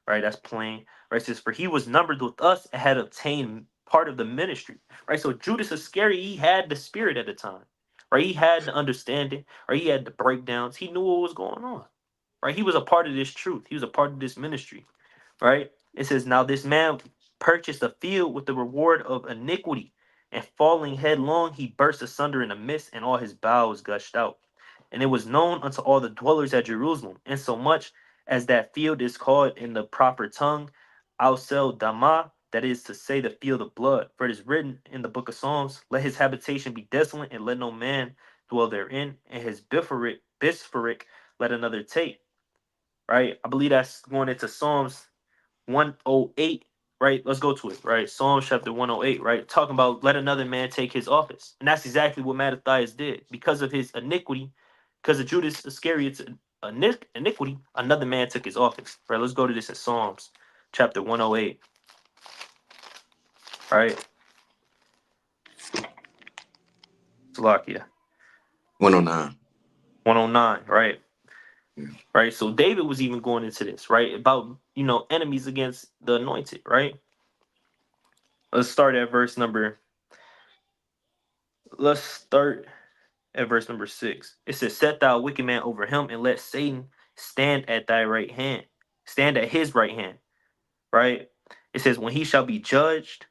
Right? That's plain. Right? It says, for he was numbered with us and had obtained part of the ministry. Right? So Judas Iscariot, he had the spirit at the time. Right? He had the understanding, or he had the breakdowns. He knew what was going on. Right? He was a part of this truth. He was a part of this ministry. Right? It says, now this man purchased a field with the reward of iniquity, and falling headlong, he burst asunder in the midst, and all his bowels gushed out. And it was known unto all the dwellers at Jerusalem, insomuch as that field is called in the proper tongue Ausel Dama, that is to say, the field of blood. For it is written in the book of Psalms, let his habitation be desolate, and let no man dwell therein, and his bisphoric let another take. Right? I believe that's going into Psalms 108, right? Let's go to it, right? Psalms chapter 108, right? Talking about let another man take his office. And that's exactly what Mattathias did. Because of his iniquity, because of Judas Iscariot's iniquity, another man took his office. Right? Let's go to this in Psalms chapter 108, right? Salakia. 109. 109, right? Yeah. Right. So David was even going into this, right? About, enemies against the anointed, right? Let's start at verse number, let's start at verse number 6. It says, set thou a wicked man over him, and let Satan stand at thy right hand. Stand at his right hand, right? It says, when he shall be judged,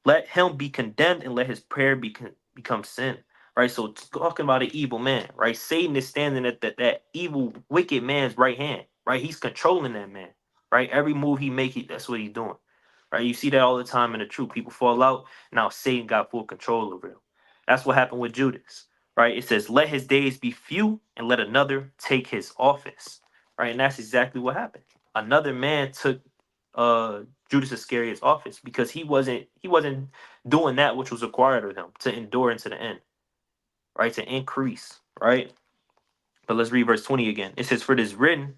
let him be condemned, and let his prayer become sin. Right? So it's talking about an evil man, right? Satan is standing at that evil, wicked man's right hand, right? He's controlling that man, right? Every move he makes, that's what he's doing. Right? You see that all the time in the truth. People fall out. Now Satan got full control over him. That's what happened with Judas. Right? It says, let his days be few, and let another take his office. Right? And that's exactly what happened. Another man took Judas Iscariot's office because he wasn't doing that which was required of him to endure into the end, right? To increase, right? But let's read verse 20 again. It says, for it is written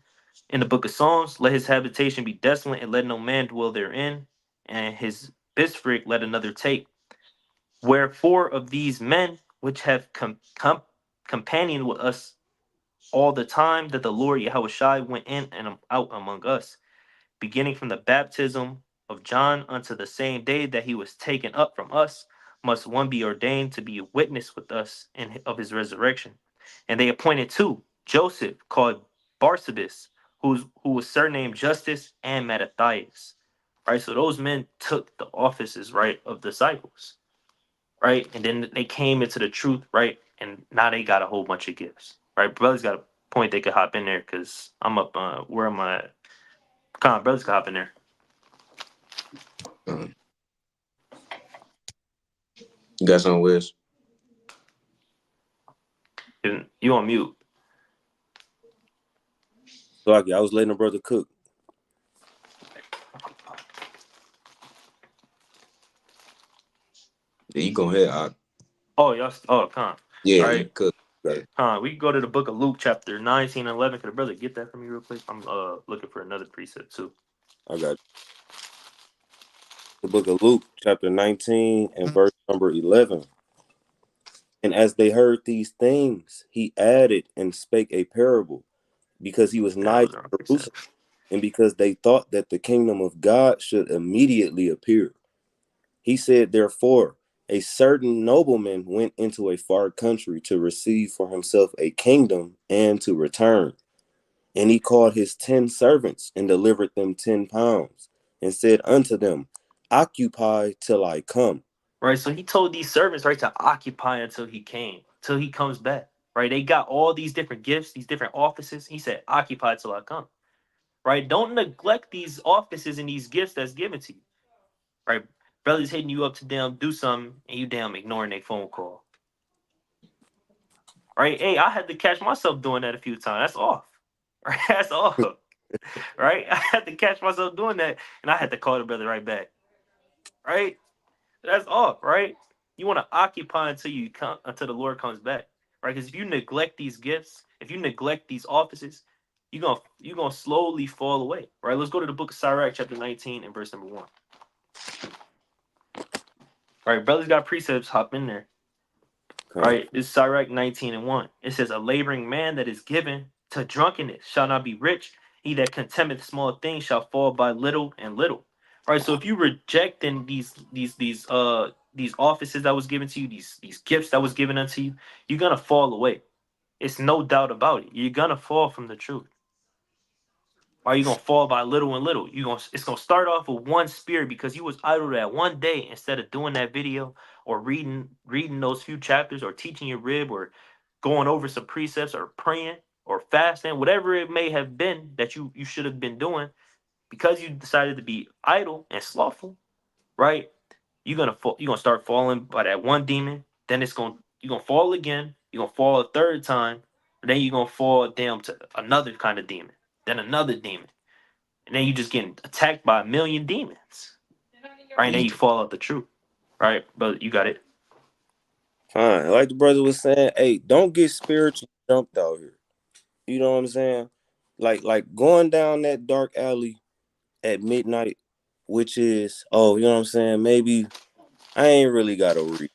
in the book of Psalms, let his habitation be desolate, and let no man dwell therein, and his bispheric let another take. Wherefore of these men which have companioned with us all the time that the Lord Yahushua went in and out among us, beginning from the baptism of John unto the same day that he was taken up from us, must one be ordained to be a witness with us of his resurrection. And they appointed two, Joseph, called Barsabas, who was surnamed Justice, and Mattathias. Right, so those men took the offices, right, of disciples, right, and then they came into the truth, right, and now they got a whole bunch of gifts, right. Brothers got a point they could hop in there because I'm up. Where am I at? Come on, brothers could hop in there. Um, you got something, Wiz? You on mute. So I was letting a brother cook. Yeah, you go ahead. Oh, y'all. Oh, come on. Yeah, All you right. cook. Got it. We can go to the book of Luke, chapter 19 and 11. Could a brother get that for me real quick? I'm looking for another precept too. I got the book of Luke, chapter 19 and verse number 11. And as they heard these things, he added and spake a parable, because he was That nigh was to our Jerusalem, precept. and because they thought that the kingdom of God should immediately appear. He said, therefore, a certain nobleman went into a far country to receive for himself a kingdom and to return. And he called his 10 servants and delivered them 10 pounds, and said unto them, occupy till I come. Right. So he told these servants, right, to occupy until he came, till he comes back. Right. They got all these different gifts, these different offices. He said, occupy till I come. Right. Don't neglect these offices and these gifts that's given to you. Right. Brothers hitting you up to them, do something, and you damn ignoring their phone call. Right. Hey, I had to catch myself doing that a few times. That's off. Right. That's off. Right. I had to catch myself doing that, and I had to call the brother right back. Right. That's off. Right. You want to occupy until you come until the Lord comes back. Right. Because if you neglect these gifts, if you neglect these offices, you're gonna slowly fall away. Right. Let's go to the book of Sirach, chapter 19, and verse number 1. All right, brothers got precepts. Hop in there. Come. Right, it's Sirach 19 and 1. It says, a laboring man that is given to drunkenness shall not be rich. He that contemneth small things shall fall by little and little. Right. So if you rejecting these offices that was given to you, these gifts that was given unto you, you're gonna fall away. It's no doubt about it. You're gonna fall from the truth. Are you gonna fall by little and little? It's gonna start off with one spirit because you was idle that one day instead of doing that video or reading those few chapters or teaching your rib or going over some precepts or praying or fasting, whatever it may have been that you should have been doing, because you decided to be idle and slothful, right? You're gonna start falling by that one demon. Then you're gonna fall again. You're gonna fall a third time. And then you're gonna fall down to another kind of demon. Then another demon. And then you just getting attacked by a million demons. Right? And then you fall out the truth. Right? But you got it. Fine. Like the brother was saying, hey, don't get spiritually dumped out here. You know what I'm saying? Like going down that dark alley at midnight, which is, oh, you know what I'm saying? Maybe I ain't really gotta read.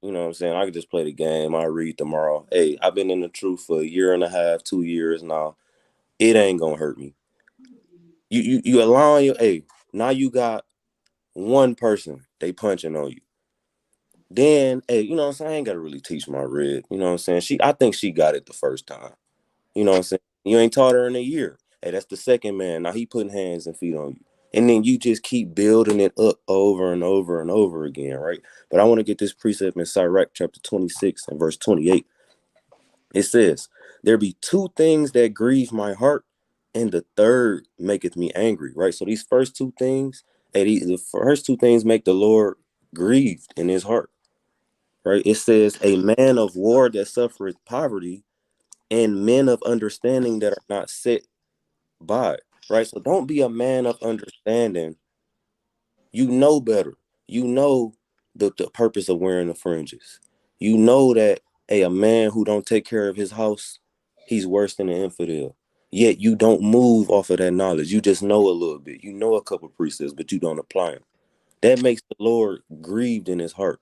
You know what I'm saying? I could just play the game. I read tomorrow. Hey, I've been in the truth for a year and a half, 2 years now. It ain't gonna hurt me. You allowing your now you got one person they punching on you. Then, hey, you know what I'm saying? I ain't gotta really teach my red. You know what I'm saying? I think she got it the first time. You know what I'm saying? You ain't taught her in a year. Hey, that's the second man. Now he putting hands and feet on you. And then you just keep building it up over and over and over again, right? But I want to get this precept in Sirach chapter 26 and verse 28. It says, there be two things that grieve my heart, and the third maketh me angry, right? So these first two things, the first two things make the Lord grieved in his heart, right? It says, a man of war that suffereth poverty, and men of understanding that are not set by, right? So don't be a man of understanding. You know better. You know the purpose of wearing the fringes. You know that a man who don't take care of his house, he's worse than an infidel. Yet you don't move off of that knowledge. You just know a little bit. You know a couple precepts, but you don't apply them. That makes the Lord grieved in his heart,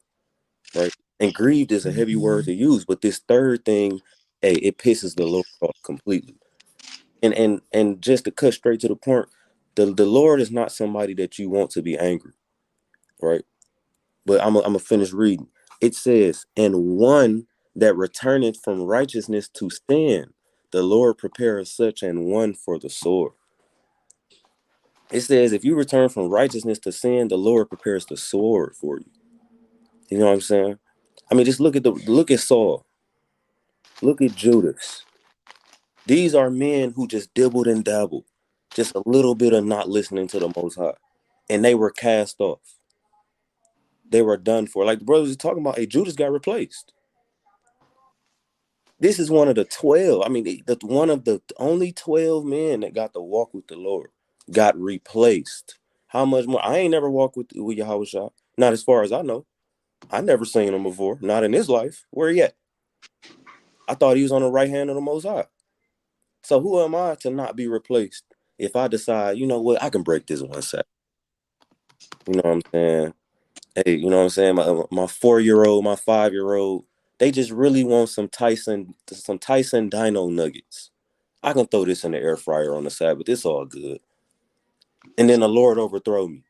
right? And grieved is a heavy word to use, but this third thing, hey, it pisses the Lord off completely. And just to cut straight to the point, the Lord is not somebody that you want to be angry, right? But I'm gonna finish reading. It says, and one that returneth from righteousness to sin, the Lord prepareth such an one for the sword. It says, if you return from righteousness to sin, the Lord prepares the sword for you. You know what I'm saying? I mean, just look at Saul, look at Judas. These are men who just dibbled and dabbled, just a little bit of not listening to the Most High, and they were cast off. They were done for. Like the brothers are talking about, hey, Judas got replaced. This is one of the 12. I mean, one of the only 12 men that got to walk with the Lord got replaced. How much more? I ain't never walked with Yahweh Shah. Not as far as I know. I never seen him before. Not in his life. Where he at? I thought he was on the right hand of the Most High. So who am I to not be replaced if I decide, you know what, I can break this one set. You know what I'm saying? Hey, you know what I'm saying? My 4-year-old, my 5-year-old, they just really want some Tyson Dino nuggets. I can throw this in the air fryer on the Sabbath. It's all good. And then the Lord overthrow me.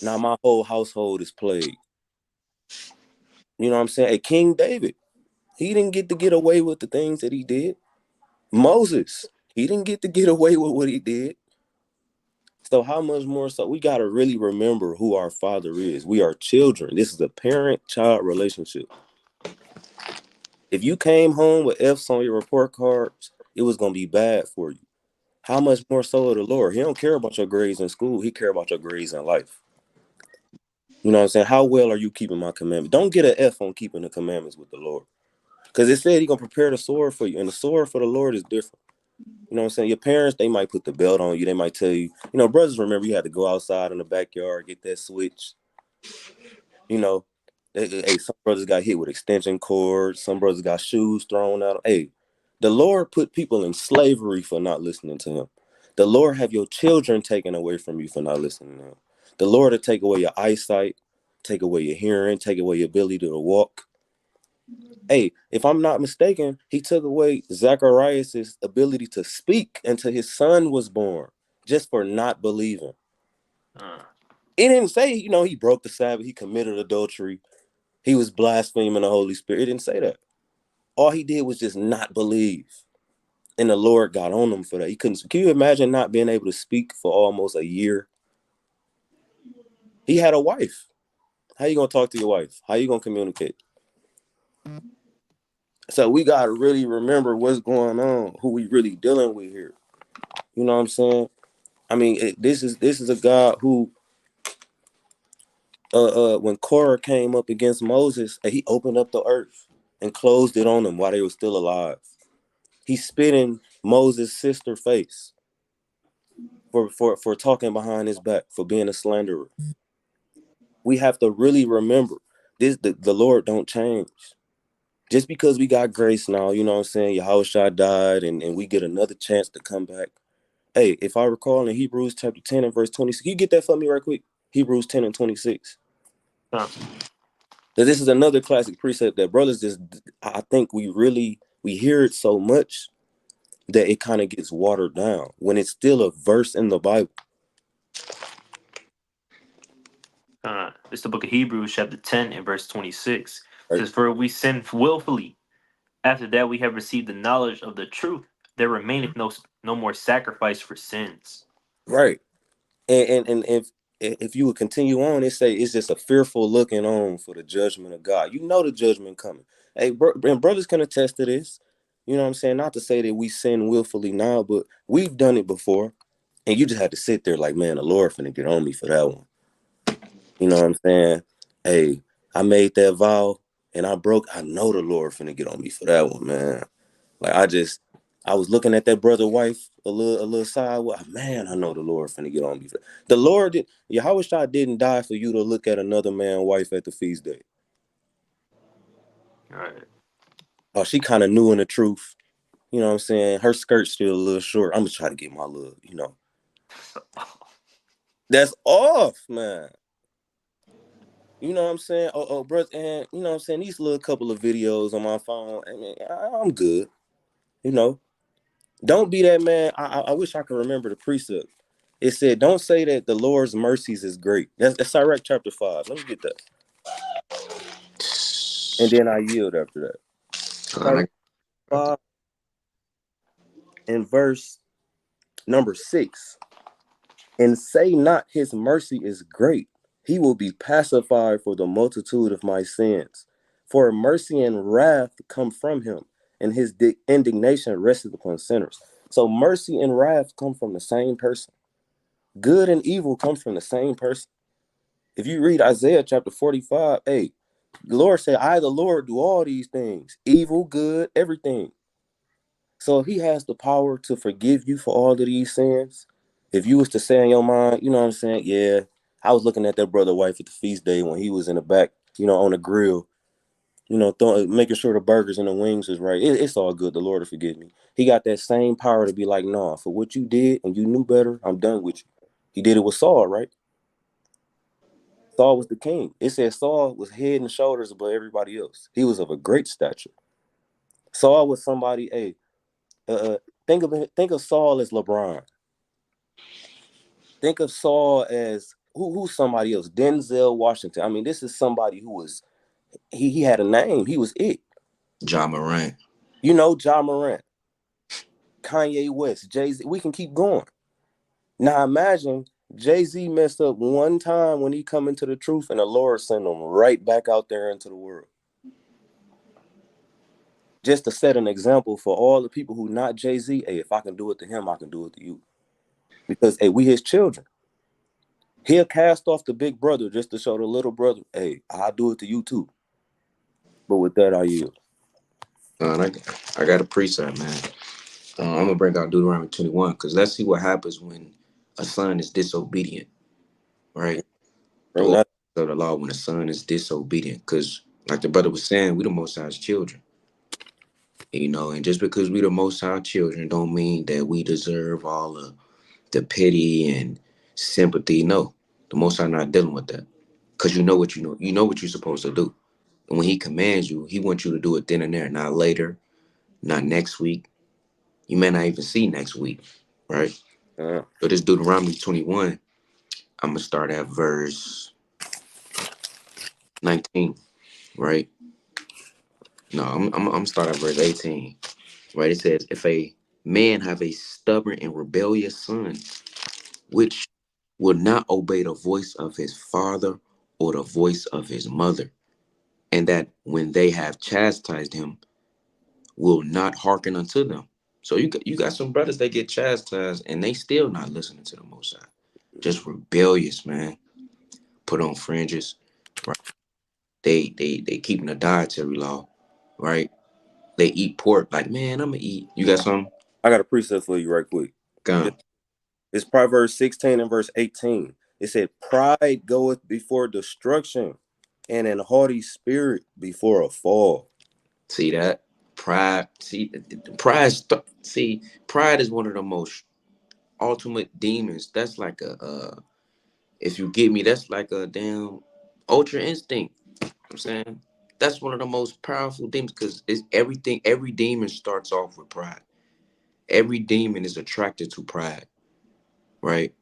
Now my whole household is plagued. You know what I'm saying? Hey, King David, he didn't get to get away with the things that he did. Moses, he didn't get to get away with what he did. So how much more so? We got to really remember who our Father is. We are children. This is a parent-child relationship. If you came home with F's on your report cards, it was going to be bad for you. How much more so the Lord? He don't care about your grades in school. He care about your grades in life. You know what I'm saying? How well are you keeping my commandments? Don't get an F on keeping the commandments with the Lord. Because it said he going to prepare the sword for you. And the sword for the Lord is different. You know what I'm saying? Your parents, they might put the belt on you. They might tell you, brothers, remember you had to go outside in the backyard, get that switch. You know, hey, some brothers got hit with extension cords. Some brothers got shoes thrown at them. Hey, the Lord put people in slavery for not listening to him. The Lord have your children taken away from you for not listening to him. The Lord will take away your eyesight, take away your hearing, take away your ability to walk. Hey, if I'm not mistaken, he took away Zacharias' ability to speak until his son was born, just for not believing. It didn't say, he broke the Sabbath, he committed adultery, he was blaspheming the Holy Spirit. It didn't say that. All he did was just not believe. And the Lord got on him for that. He couldn't. Can you imagine not being able to speak for almost a year? He had a wife. How you gonna talk to your wife? How you gonna communicate? So we gotta really remember what's going on, who we really dealing with here. You know what I'm saying? I mean, this is a God who when Korah came up against Moses, he opened up the earth and closed it on them while they were still alive. He spit in Moses' sister face for talking behind his back, for being a slanderer. We have to really remember this: the Lord don't change. Just because we got grace now, you know what I'm saying? Yahushua died, and we get another chance to come back. Hey, if I recall in Hebrews chapter 10 and verse 26, can you get that for me right quick? Hebrews 10 and 26. Huh. This is another classic precept that brothers just, I think we hear it so much that it kind of gets watered down when it's still a verse in the Bible. It's the book of Hebrews, chapter 10 and verse 26. It Right. says, "For we sin willfully. After that we have received the knowledge of the truth. There remaineth no more sacrifice for sins." Right. And if you would continue on, it say it's just a fearful looking on for the judgment of God. You know the judgment coming. Hey, and brothers can attest to this. You know what I'm saying? Not to say that we sin willfully now, but we've done it before. And you just had to sit there like, man, the Lord finna get on me for that one. You know what I'm saying? Hey, I made that vow and I broke. I know the Lord finna get on me for that one, man. Like I was looking at that brother wife a little sideways. Man, I know the Lord finna get on me. The Lord did. Yahweh didn't die for you to look at another man's wife at the feast day. All right. Oh, she kind of knew in the truth. You know what I'm saying? Her skirt's still a little short. I'm gonna try to get my little. That's off, man. You know what I'm saying? Oh, bro, and you know what I'm saying? These little couple of videos on my phone, I mean, I'm good. You know, don't be that man. I wish I could remember the precept. It said, "Don't say that the Lord's mercies is great." That's Sirach chapter 5. Let me get that, and then I yield after that. God, Sirach 5 and verse number 6. And say not his mercy is great. He will be pacified for the multitude of my sins. For mercy and wrath come from him, and his indignation rested upon sinners. So mercy and wrath come from the same person. Good and evil come from the same person. If you read Isaiah chapter 45, hey, the Lord said, I, the Lord, do all these things, evil, good, everything. So if he has the power to forgive you for all of these sins, if you was to say in your mind, you know what I'm saying? Yeah, I was looking at that brother wife at the feast day when he was in the back, on the grill, making sure the burgers and the wings is right. It's all good. The Lord will forgive me. He got that same power to be like, nah, for what you did and you knew better, I'm done with you. He did it with Saul, right? Saul was the king. It said Saul was head and shoulders above everybody else. He was of a great stature. Saul was somebody, hey, uh, think of Saul as LeBron. Think of Saul as who's somebody else? Denzel Washington. I mean, this is somebody who was he had a name. He was it. John Morant. Ja Morant, Kanye West, Jay-Z. We can keep going. Now imagine Jay-Z messed up one time when he come into the truth, and the Lord sent him right back out there into the world. Just to set an example for all the people who not Jay-Z. Hey, if I can do it to him, I can do it to you. Because hey, we his children. He'll cast off the big brother just to show the little brother, hey, I'll do it to you too. But with that, I yield. I got a precept, man. I'm gonna bring out Deuteronomy 21 because let's see what happens when a son is disobedient, right? The Bring order that. of the law when a son is disobedient, because like the brother was saying, we the Most High's children, and just because we the Most High children don't mean that we deserve all the pity and sympathy. No, the Most High not dealing with that, because you know what you're supposed to do, and when He commands you, He wants you to do it then and there, not later, not next week. You may not even see next week, right? Uh, So this Deuteronomy 21, I'm gonna start at verse 19, right? No, I'm start at verse 18, right? It says, if a man have a stubborn and rebellious son, which will not obey the voice of his father or the voice of his mother, and that when they have chastised him, will not hearken unto them. So you got some brothers that get chastised and they still not listening to the Most High. Just rebellious, man. Put on fringes. right? They keeping a dietary law, right? They eat pork. Like, man, I'm gonna eat. You got some I got a precept for you right quick. gun. It's Proverbs 16 and verse 18. It said, "Pride goeth before destruction, and an haughty spirit before a fall." See that? Pride. See, pride is one of the most ultimate demons. That's like if you get me, that's like a damn ultra instinct. I'm saying that's one of the most powerful demons because it's everything. Every demon starts off with pride. Every demon is attracted to pride, right?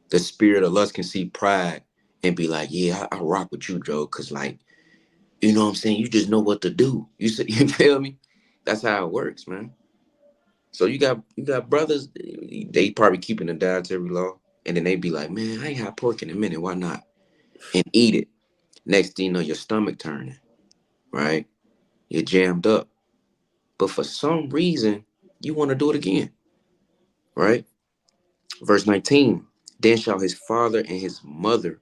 The spirit of lust can see pride and be like, yeah, I rock with you, Joe, because like, you know what I'm saying? You just know what to do. You see, you feel me? That's how it works, man. So you got brothers, they probably keeping the dietary law, and then they be like, man, I ain't had pork in a minute. Why not? And eat it. Next thing you know, your stomach turning, right? You're jammed up. But for some reason, you want to do it again, right? Verse 19, then shall his father and his mother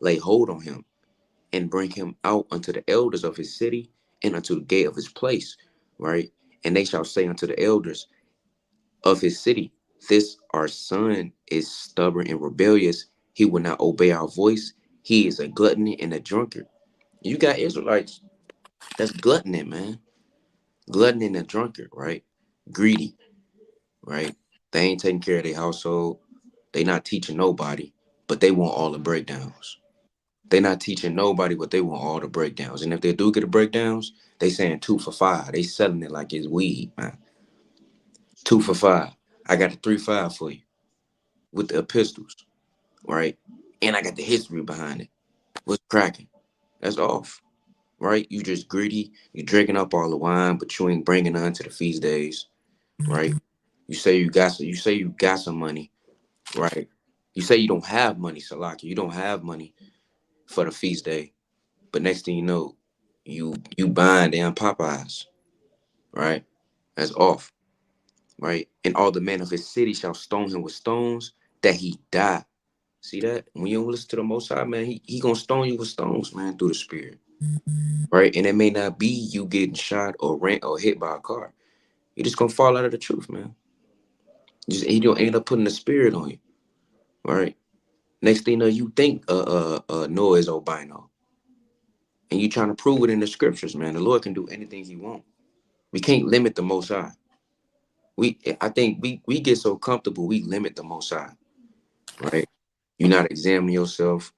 lay hold on him and bring him out unto the elders of his city and unto the gate of his place, right? And they shall say unto the elders of his city, this our son is stubborn and rebellious. He will not obey our voice. He is a glutton and a drunkard. You got Israelites that's glutton, man. Glutton and a drunkard, right? Greedy, right? They ain't taking care of their household. They not teaching nobody, but they want all the breakdowns. They not teaching nobody, but they want all the breakdowns. And if they do get the breakdowns, they saying 2 for $5. They selling it like it's weed, man. 2 for $5. I got the 3-5 for you with the epistles, right? And I got the history behind it. What's cracking? That's off, right? You just greedy. You drinking up all the wine, but you ain't bringing none to the feast days, right? You say you got some. You say you got some money, right? You say you don't have money, Salaki. You don't have money for the feast day, but next thing you know, you buying damn Popeyes, right? That's off, right? And all the men of his city shall stone him with stones that he die. See that? When you don't listen to the Most High, man, he gonna stone you with stones, man, through the Spirit, right? And it may not be you getting shot or rent or hit by a car. You just gonna fall out of the truth, man. Just he don't end up putting the Spirit on you, right? Next thing you know, you think Noah is albino, and you trying to prove it in the scriptures, man. The Lord can do anything He wants. We can't limit the Most High. I think we get so comfortable we limit the Most High, right? You not examining yourself.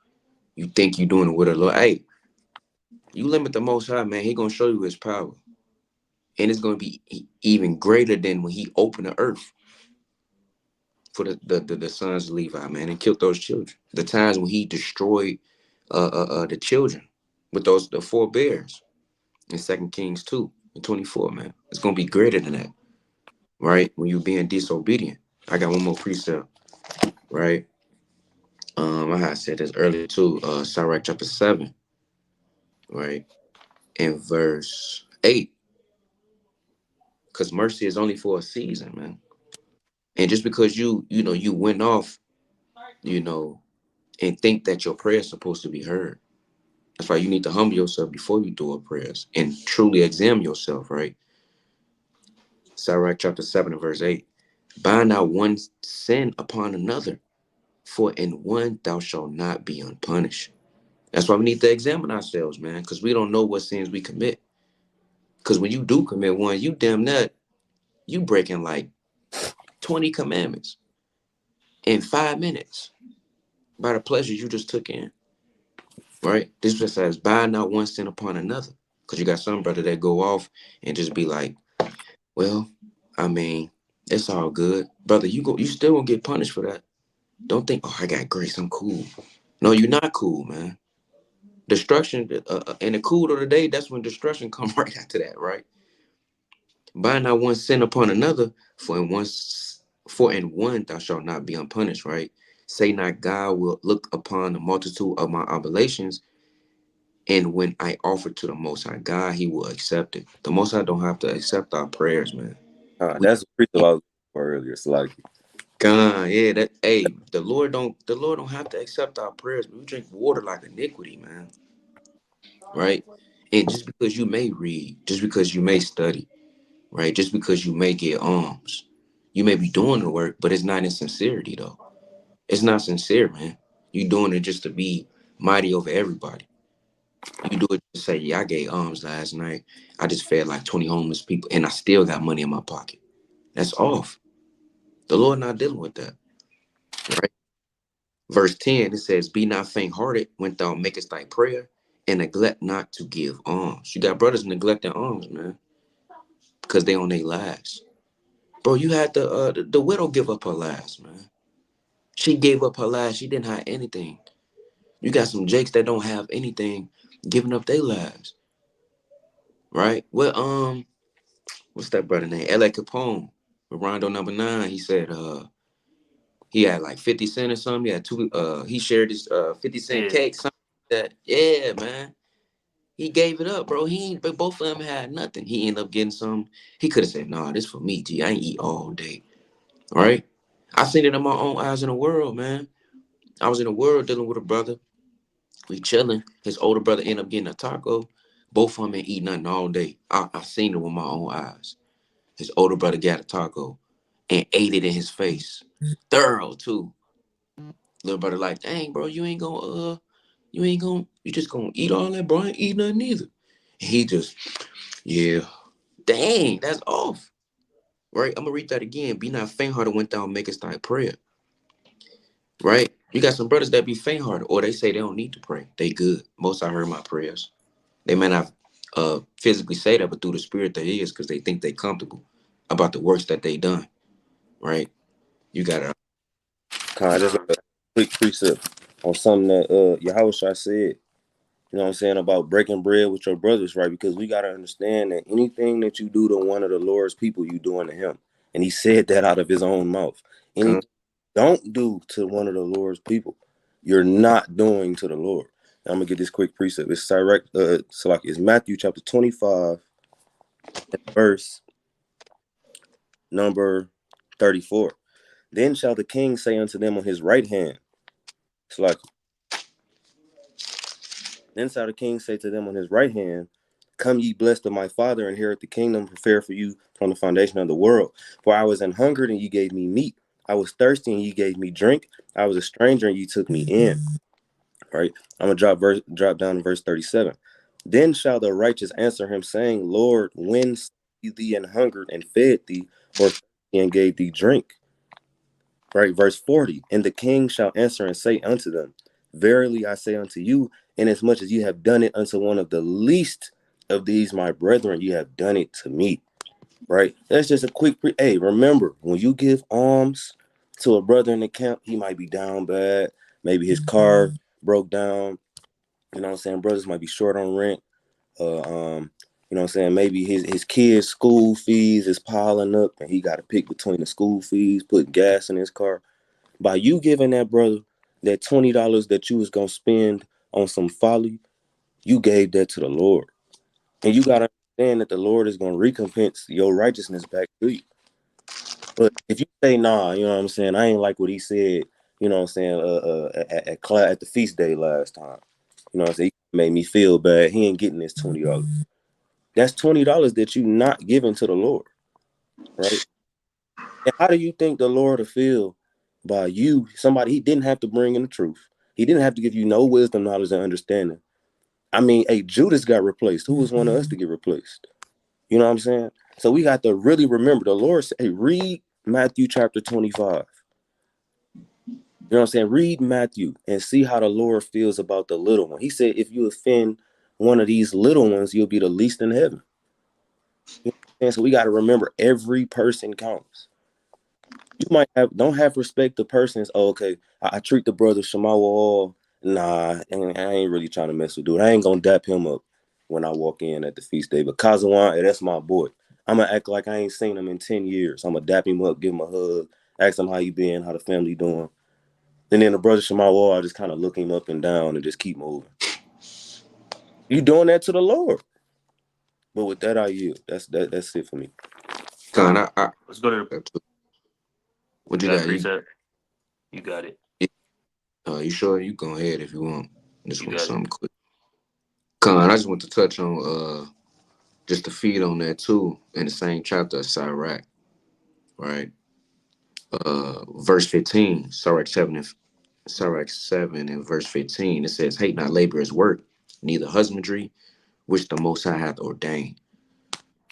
You think you doing it with a Lord. Hey, you limit the Most High, man. He gonna show you His power, and it's gonna be even greater than when He opened the earth for the sons of Levi, man, and killed those children. The times when He destroyed the children with those the 4 bears in 2 Kings 2:24, man. It's gonna be greater than that, right? When you being disobedient. I got one more precept, right? I had said this earlier too. Sirach chapter 7, right, in verse 8. Because mercy is only for a season, man. And just because you went off, you know, and think that your prayer is supposed to be heard. That's why you need to humble yourself before you do a prayers and truly examine yourself, right? Sirach chapter 7 and verse 8. Bind not one sin upon another, for in one thou shalt not be unpunished. That's why we need to examine ourselves, man, because we don't know what sins we commit. Because when you do commit one, you damn that you breaking like 20 commandments in 5 minutes by the pleasures you just took in, right? This just says, bind not one sin upon another. Because you got some brother that go off and just be like, well, I mean, it's all good. Brother, you still gonna get punished for that. Don't think, oh, I got grace, I'm cool. No, you're not cool, man. Destruction, and the cool of the day, that's when destruction come right after that, right? Bind not one sin upon another, for in one thou shalt not be unpunished, right? Say not God will look upon the multitude of my oblations, and when I offer to the Most High God, He will accept it. The Most High don't have to accept our prayers, man. We That's the precept I was looking for earlier. It's like, God, yeah, that hey, the Lord don't have to accept our prayers. But we drink water like iniquity, man. right? And just because you may read, just because you may study, right? Just because you may get alms, you may be doing the work, but it's not in sincerity though. It's not sincere, man. You doing it just to be mighty over everybody. You do it to say, yeah, I gave alms last night. I just fed like 20 homeless people and I still got money in my pocket. That's off. The Lord not dealing with that, right? Verse 10, it says, be not faint hearted when thou makest thy prayer and neglect not to give alms. You got brothers neglecting alms, man, because they on their last. Bro, you had the widow give up her last, man. She gave up her last. She didn't have anything. You got some jakes that don't have anything giving up their lives, right? Well, what's that brother name? L.A. Capone, with Rondo number 9. He said, he had like 50 cent or something. He had two. He shared his 50 cent Yeah. cake. Something like that. Yeah, man. He gave it up, bro. He ain't, but both of them had nothing. He ended up getting some. He could have said, "Nah, this for me, G. I ain't eat all day." All right. I seen it in my own eyes in the world, man. I was in the world dealing with a brother. We chilling. His older brother ended up getting a taco. Both of them ain't eat nothing all day. I seen it with my own eyes. His older brother got a taco and ate it in his face. Thorough too. Little brother like, dang, bro, you just gonna eat all that, bro. I ain't eat nothing either. He just, yeah, dang, that's off. Right? I'm gonna read that again. Be not faint hearted when thou makest thy prayer. Right? You got some brothers that be faint hearted, or they say they don't need to pray. They good. Most I heard my prayers. They may not physically say that, but through the spirit they is because they think they comfortable about the works that they done. Right? You gotta Kind of just like a quick precept on something that Yahushua said. You know what I'm saying, about breaking bread with your brothers, right? Because we gotta understand that anything that you do to one of the Lord's people, you doing to him. And he said that out of his own mouth. come. Anything you don't do to one of the Lord's people, you're not doing to the Lord. And I'm gonna get this quick precept. It's direct so like it's Matthew chapter 25, verse number 34. Then shall the king say unto them on his right hand, it's like, then shall the king say to them on his right hand, come ye blessed of my father, inherit the kingdom prepared for you from the foundation of the world. For I was an hungered and ye gave me meat. I was thirsty and ye gave me drink. I was a stranger and ye took me in. Right? I'm gonna drop down to verse 37. Then shall the righteous answer him, saying, Lord, when saw we thee and hungered and fed thee, or thirsty and gave thee drink? Right, verse 40. And the king shall answer and say unto them, verily I say unto you, inasmuch as you have done it unto one of the least of these my brethren, you have done it to me. Right, that's just a quick hey, remember, when you give alms to a brother in the camp, he might be down bad, maybe his car broke down, you know what I'm saying, brothers might be short on rent, you know what I'm saying, maybe his kids school fees is piling up and he got to pick between the school fees, put gas in his car. By you giving that brother that $20 that you was gonna spend on some folly, you gave that to the Lord. And you gotta understand that the Lord is gonna recompense your righteousness back to you. But if you say, nah, you know what I'm saying, I ain't like what he said, you know what I'm saying, at the feast day last time. You know what I'm saying? He made me feel bad. He ain't getting this $20. That's $20 that you not giving to the Lord, right? And how do you think the Lord will feel by you, somebody he didn't have to bring in the truth? He didn't have to give you no wisdom, knowledge, and understanding. I mean, hey, Judas got replaced. Who was one of us to get replaced? You know what I'm saying? So we got to really remember the Lord said, hey, read Matthew chapter 25. You know what I'm saying? Read Matthew and see how the Lord feels about the little one. He said, if you offend one of these little ones, you'll be the least in heaven. You know what I'm saying? So we got to remember every person counts. You might don't have respect to persons. Oh, okay, I treat the brother Shema all. Nah, and I ain't really trying to mess with dude. I ain't gonna dap him up when I walk in at the feast day. But Kazawan, hey, that's my boy. I'm gonna act like I ain't seen him in 10 years. I'm gonna dap him up, give him a hug, ask him how you been, how the family doing. And then the brother Shema wall, I just kind of look him up and down and just keep moving. You doing that to the Lord. But with that, I yield. That's it for me. Con, Let's go to what you you got a got? preset. You got it. You sure? You go ahead if you want. Just You want got it. something quick. Con, I just want to touch on just to feed on that too in the same chapter of Sirach, right? Verse 15, Sirach 7 and verse 15, it says, hate not laborer's work, neither husbandry, which the Most High hath ordained.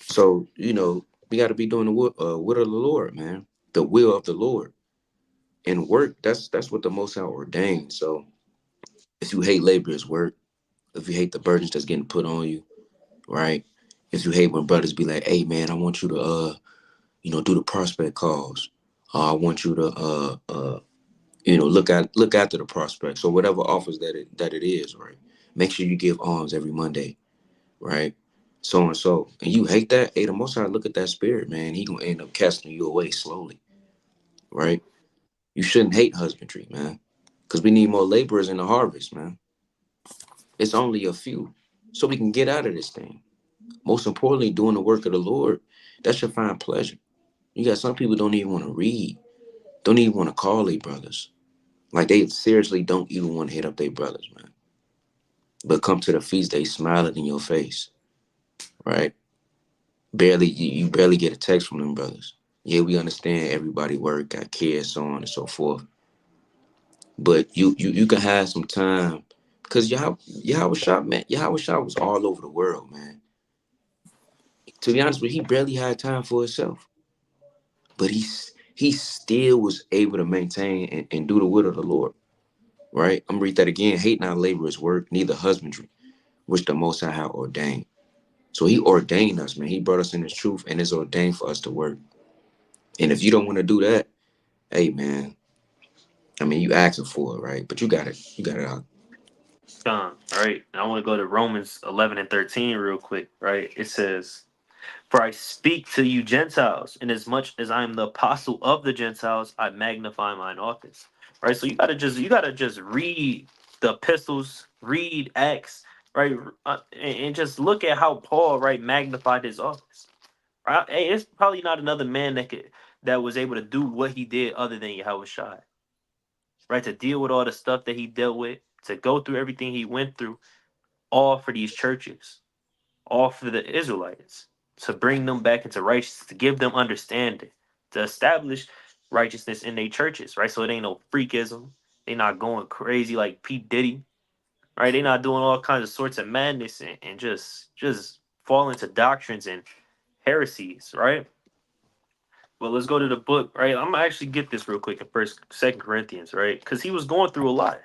So, we got to be doing the will of the Lord, man. The will of the Lord. And work, that's what the Most High ordained. So, if you hate laborer's work, if you hate the burdens that's getting put on you, right? If you hate when brothers be like, hey, man, I want you to, do the prospect calls. I want you to, look after the prospect. So whatever offers that it is, right? Make sure you give alms every Monday, right? So and so. And you hate that, hey, the Most High look at that spirit, man. He gonna end up casting you away slowly, right? You shouldn't hate husbandry, man, because we need more laborers in the harvest, man. It's only a few, so we can get out of this thing. Most importantly, doing the work of the Lord, that should find pleasure. You got some people don't even want to read, don't even want to call their brothers. Like they seriously don't even want to hit up their brothers, man. But come to the feast, they smiling in your face, right? Barely you barely get a text from them brothers. Yeah, we understand everybody work, got kids, so on and so forth. But you can have some time because Yahweh Shop, man, Yahweh Shop was all over the world, man. To be honest with you, he barely had time for himself. But he still was able to maintain and do the will of the Lord. Right? I'm gonna read that again. Hate not laborer's work, neither husbandry, which the Most High hath ordained. So he ordained us, man. He brought us in his truth and it's ordained for us to work. And if you don't want to do that, hey man, I mean you asking for it, right? But you got it. You got it out. All right. I want to go to Romans 11 and 13 real quick, right? It says, for I speak to you Gentiles, and as much as I am the apostle of the Gentiles, I magnify mine office. Right? So you gotta just read the epistles, read Acts, right? And just look at how Paul, right, magnified his office. Right? Hey, it's probably not another man that was able to do what he did other than Yahweh Shai. Right? To deal with all the stuff that he dealt with, to go through everything he went through, all for these churches, all for the Israelites, to bring them back into righteousness, to give them understanding, to establish righteousness in their churches, right? So it ain't no freakism. They not going crazy like Pete Diddy, right? They not doing all kinds of sorts of madness and just fall into doctrines and heresies, right? But let's go to the book, right? I'm gonna actually get this real quick in Second Corinthians, right? Because he was going through a lot,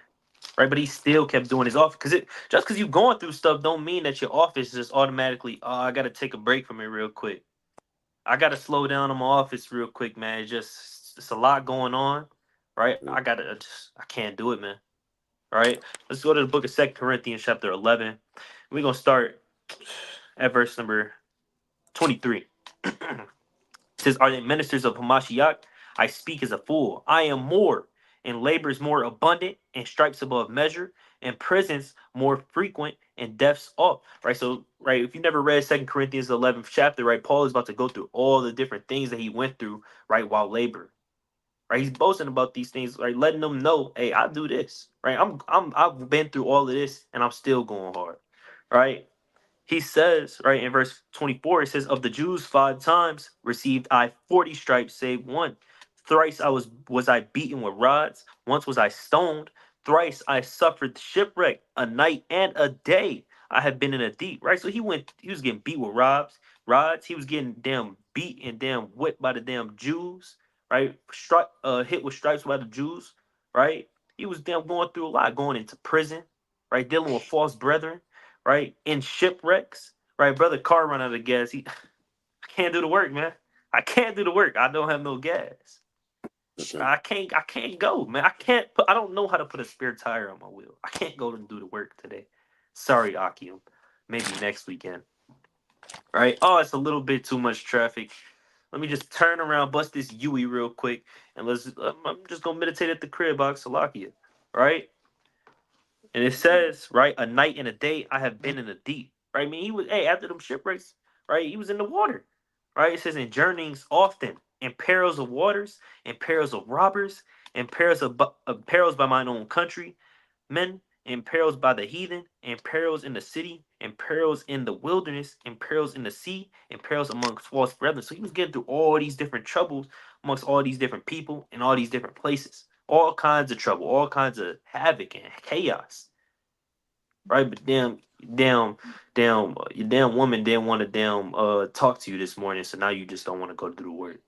right? But he still kept doing his office because it just because you going through stuff don't mean that your office is just automatically. Oh, I gotta take a break from it real quick. I gotta slow down on my office real quick, man. It's a lot going on, right? I can't do it, man. All right, let's go to the book of Second Corinthians, chapter 11. We're gonna start at verse number 23. Says, are they ministers of Hamashiach? I speak as a fool. I am more, and labors more abundant, and stripes above measure, and prisons more frequent, and deaths oft. Right. So, right, if you never read Second Corinthians the 11th chapter, right, Paul is about to go through all the different things that he went through, right, while laboring. Right, he's boasting about these things, right, letting them know, hey, I do this, right. I've been through all of this, and I'm still going hard, right. He says, right, in verse 24, it says, of the Jews 5 times received I 40 stripes, save one. Thrice was I beaten with rods. Once was I stoned. Thrice I suffered shipwreck. A night and a day I have been in a deep. Right? So he was getting beat with rods. He was getting damn beat and damn whipped by the damn Jews. Right? Hit with stripes by the Jews. Right? He was damn going through a lot, going into prison, right? Dealing with false brethren, right? In shipwrecks, right? Brother car run out of gas. I can't do the work, man. I can't do the work. I don't have no gas. I can't go, man. I don't know how to put a spare tire on my wheel. I can't go and do the work today. Sorry, Akim. Maybe next weekend. Right? Oh, it's a little bit too much traffic. Let me just turn around, bust this Yui real quick, and I'm just gonna meditate at the crib, Salakia. Right? And it says, right, a night and a day I have been in the deep. Right? I mean, he was, hey, after them shipwrecks, right, he was in the water. Right? It says, in journeyings often, in perils of waters, in perils of robbers, in perils by mine own country, men, in perils by the heathen, in perils in the city, and perils in the wilderness, and perils in the sea, and perils amongst false brethren. So he was getting through all these different troubles amongst all these different people in all these different places. All kinds of trouble, all kinds of havoc and chaos. Right? But your damn woman didn't want to talk to you this morning, so now you just don't want to go do the work.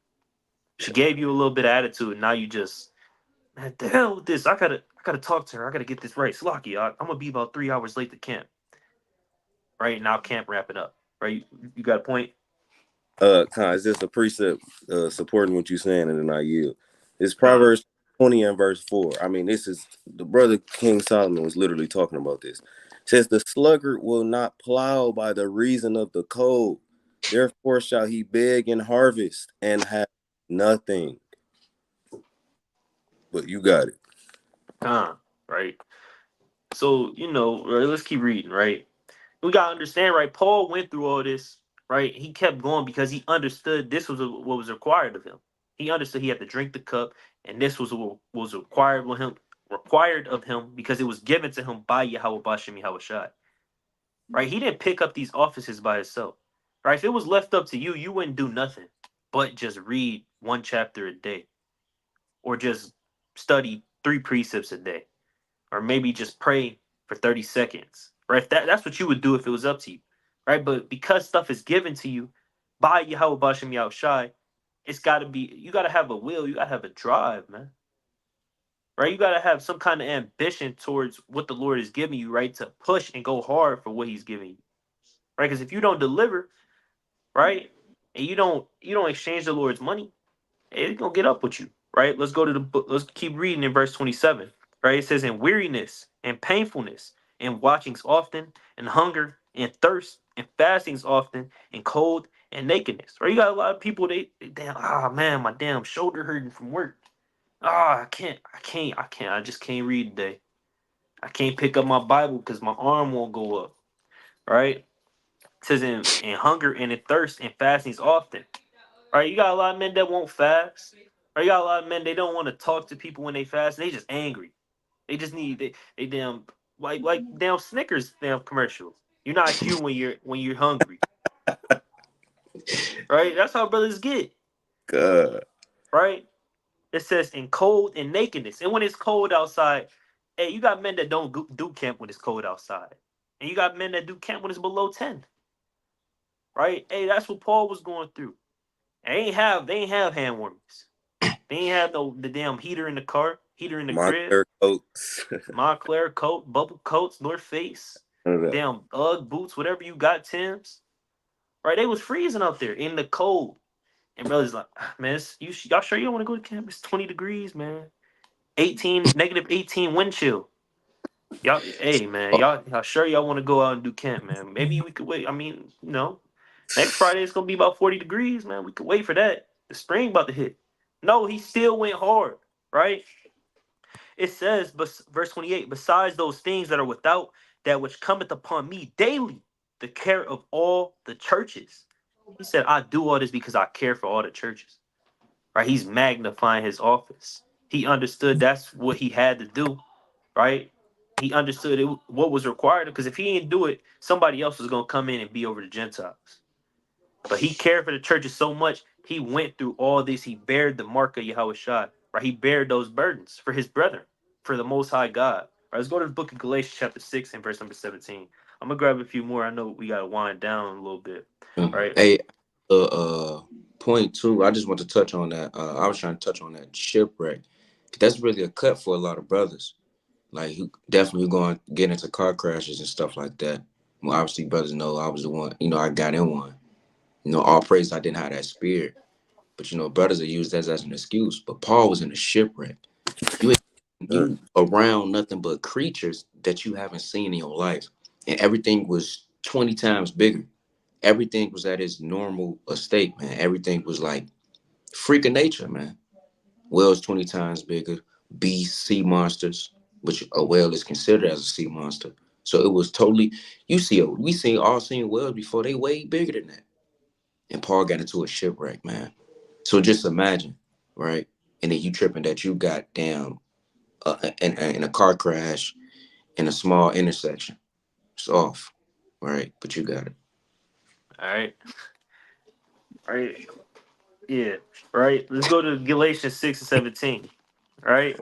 She gave you a little bit of attitude, and now you just, man, the hell with this. I gotta talk to her. I gotta get this right. Slocky, I'm gonna be about 3 hours late to camp. Right now, camp wrapping up. Right, you got a point. Con, it's just a precept supporting what you're saying, and then I yield. It's Con, Proverbs 20 and verse 4. I mean, this is the brother King Solomon was literally talking about this. It says, the sluggard will not plow by the reason of the cold. Therefore shall he beg and harvest and have nothing. But you got it. con, right. So right, let's keep reading. Right, we gotta understand. Right, Paul went through all this. Right, he kept going because he understood this was what was required of him. He understood he had to drink the cup, and this was what was required of him because it was given to him by Yahweh Bashem Yahweh Shai. Right, he didn't pick up these offices by himself. Right, if it was left up to you, you wouldn't do nothing but just read one chapter a day, or just study three precepts a day, or maybe just pray for 30 seconds. Right? That's what you would do if it was up to you. Right? But because stuff is given to you by Yahweh Bashem Yahweh Shai, it's gotta be, you gotta have a will, you gotta have a drive, man. Right? You gotta have some kind of ambition towards what the Lord is giving you, right? To push and go hard for what He's giving you. Right? Because if you don't deliver, right, and you don't exchange the Lord's money, it's gonna get up with you, right? Let's go to the book. Let's keep reading in verse 27. Right? It says, in weariness and painfulness, and watchings often, and hunger and thirst, and fastings often, and cold and nakedness. Right? You got a lot of people, they damn, man, my damn shoulder hurting from work. I just can't read today. I can't pick up my Bible because my arm won't go up. Right? It says in hunger and in thirst and fastings often. Right? You got a lot of men that won't fast. Right? You got a lot of men, they don't want to talk to people when they fast. They just angry. They just need they damn, like damn Snickers damn commercials. You're not you when you're hungry. Right? That's how brothers get. God. Right? It says in cold and nakedness. And when it's cold outside, hey, you got men that don't do camp when it's cold outside. And you got men that do camp when it's below 10. Right? Hey, that's what Paul was going through. They ain't have hand warmers. They ain't have no the damn heater in the car, heater in the crib, Montclair coats. Montclair coat, bubble coats, North Face, None of that. damn UGG boots, whatever you got, Tim's. Right? They was freezing up there in the cold. And brothers like, man, y'all sure you don't want to go to camp? It's 20 degrees, man. 18, -18 wind chill. Y'all, hey man, y'all sure y'all want to go out and do camp, man? Maybe we could wait. I mean, next Friday it's gonna be about 40 degrees, man. We could wait for that. The spring about to hit. No, he still went hard, right? It says, but verse 28, besides those things that are without, that which cometh upon me daily, the care of all the churches. He said, I do all this because I care for all the churches. Right? He's magnifying his office. He understood that's what he had to do, right? He understood what was required because if he didn't do it, somebody else was gonna come in and be over the Gentiles. But he cared for the churches so much, he went through all this. He bared the mark of Yahweh Shai, right? He bared those burdens for his brethren, for the Most High God. Right, let's go to the book of Galatians, chapter 6, and verse number 17. I'm gonna grab a few more. I know we gotta wind down a little bit, right? Hey, point two, I just want to touch on that. I was trying to touch on that shipwreck. That's really a cut for a lot of brothers. Like, who definitely going to get into car crashes and stuff like that. Well, obviously, brothers know I was the one, I got in one. All praise I didn't have that spirit. But, brothers are used as an excuse. But Paul was in a shipwreck. You you around nothing but creatures that you haven't seen in your life. And everything was 20 times bigger. Everything was at its normal estate, man. Everything was like freak of nature, man. Whales 20 times bigger, beasts, sea monsters, which a whale is considered as a sea monster. So it was totally, we seen whales before, they way bigger than that. And Paul got into a shipwreck, man. So just imagine, right? And then you tripping that you got damn in a car crash in a small intersection. It's off. Right, but you got it. All right. All right. Yeah. Right. Let's go to Galatians 6 and 17. All right.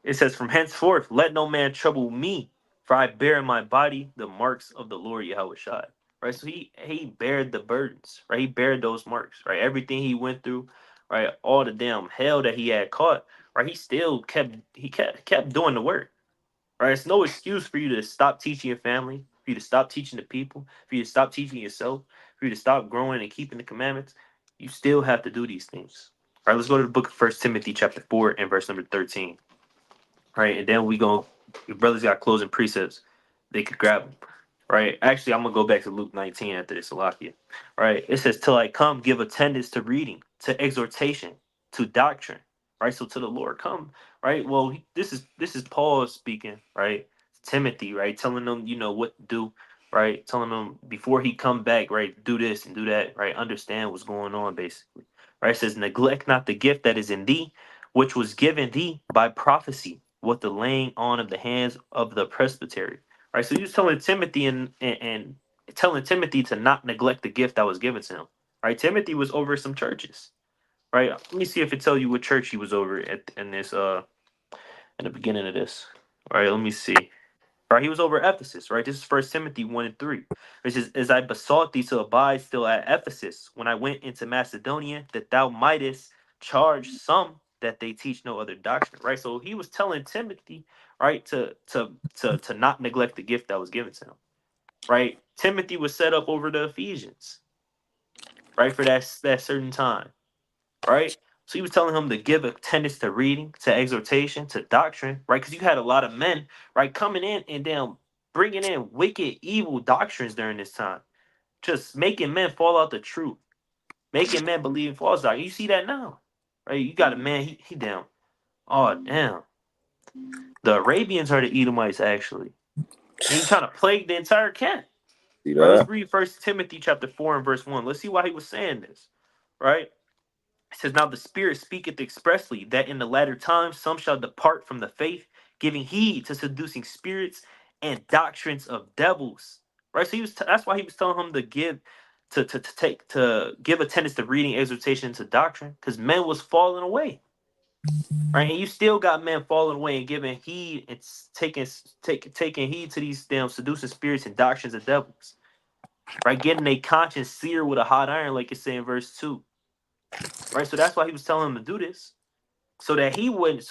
It says, "From henceforth, let no man trouble me, for I bear in my body the marks of the Lord Yahweh Shai." Right. So he bared the burdens. Right. He bared those marks. Right. Everything he went through. Right. All the damn hell that he had caught. Right. He still kept doing the work. Right. It's no excuse for you to stop teaching your family, for you to stop teaching the people, for you to stop teaching yourself, for you to stop growing and keeping the commandments. You still have to do these things. All right. Let's go to the book of First Timothy chapter 4 and verse number 13. Right, and then we go. Your brothers got closing precepts. They could grab them. Right. Actually, I'm gonna go back to Luke 19 after this, Salakia. Right. It says, "Till I come, give attendance to reading, to exhortation, to doctrine." Right. So to the Lord come. Right. Well, this is Paul speaking. Right. Timothy. Right. Telling them, what to do. Right. Telling them before he come back. Right. Do this and do that. Right. Understand what's going on. Basically. Right. It says, "Neglect not the gift that is in thee, which was given thee by prophecy, with the laying on of the hands of the presbytery." Right. So he was telling Timothy and telling Timothy to not neglect the gift that was given to him. Right. Timothy was over some churches. Right. Let me see if it tells you what church he was over at in this in the beginning of this. All right. Let me see. Right, he was over Ephesus. Right, this is First Timothy 1 and 3. Which is, "As I besought thee to abide still at Ephesus, when I went into Macedonia, that thou mightest charge some that they teach no other doctrine." Right, so he was telling Timothy, right, to not neglect the gift that was given to him. Right, Timothy was set up over the Ephesians. Right, for that certain time. Right. So he was telling him to give attendance to reading, to exhortation, to doctrine, right? Because you had a lot of men, right, coming in and then bringing in wicked, evil doctrines during this time, just making men fall out the truth, making men believe in false doctrine. You see that now, right? You got a man, he down. Oh, damn. The Arabians are the Edomites, actually. And he trying to plague the entire camp. See Right, let's that? read First Timothy chapter 4 and verse 1. Let's see why he was saying this, right? It says, "Now the Spirit speaketh expressly that in the latter times some shall depart from the faith, giving heed to seducing spirits and doctrines of devils." Right. So that's why he was telling him to give attendance to reading, exhortation, to doctrine, because men was falling away. Right. And you still got men falling away and giving heed and taking heed to these damn seducing spirits and doctrines of devils. Right. Getting a conscience seared with a hot iron, like it say in verse 2. Right. So that's why he was telling him to do this, so that he wouldn't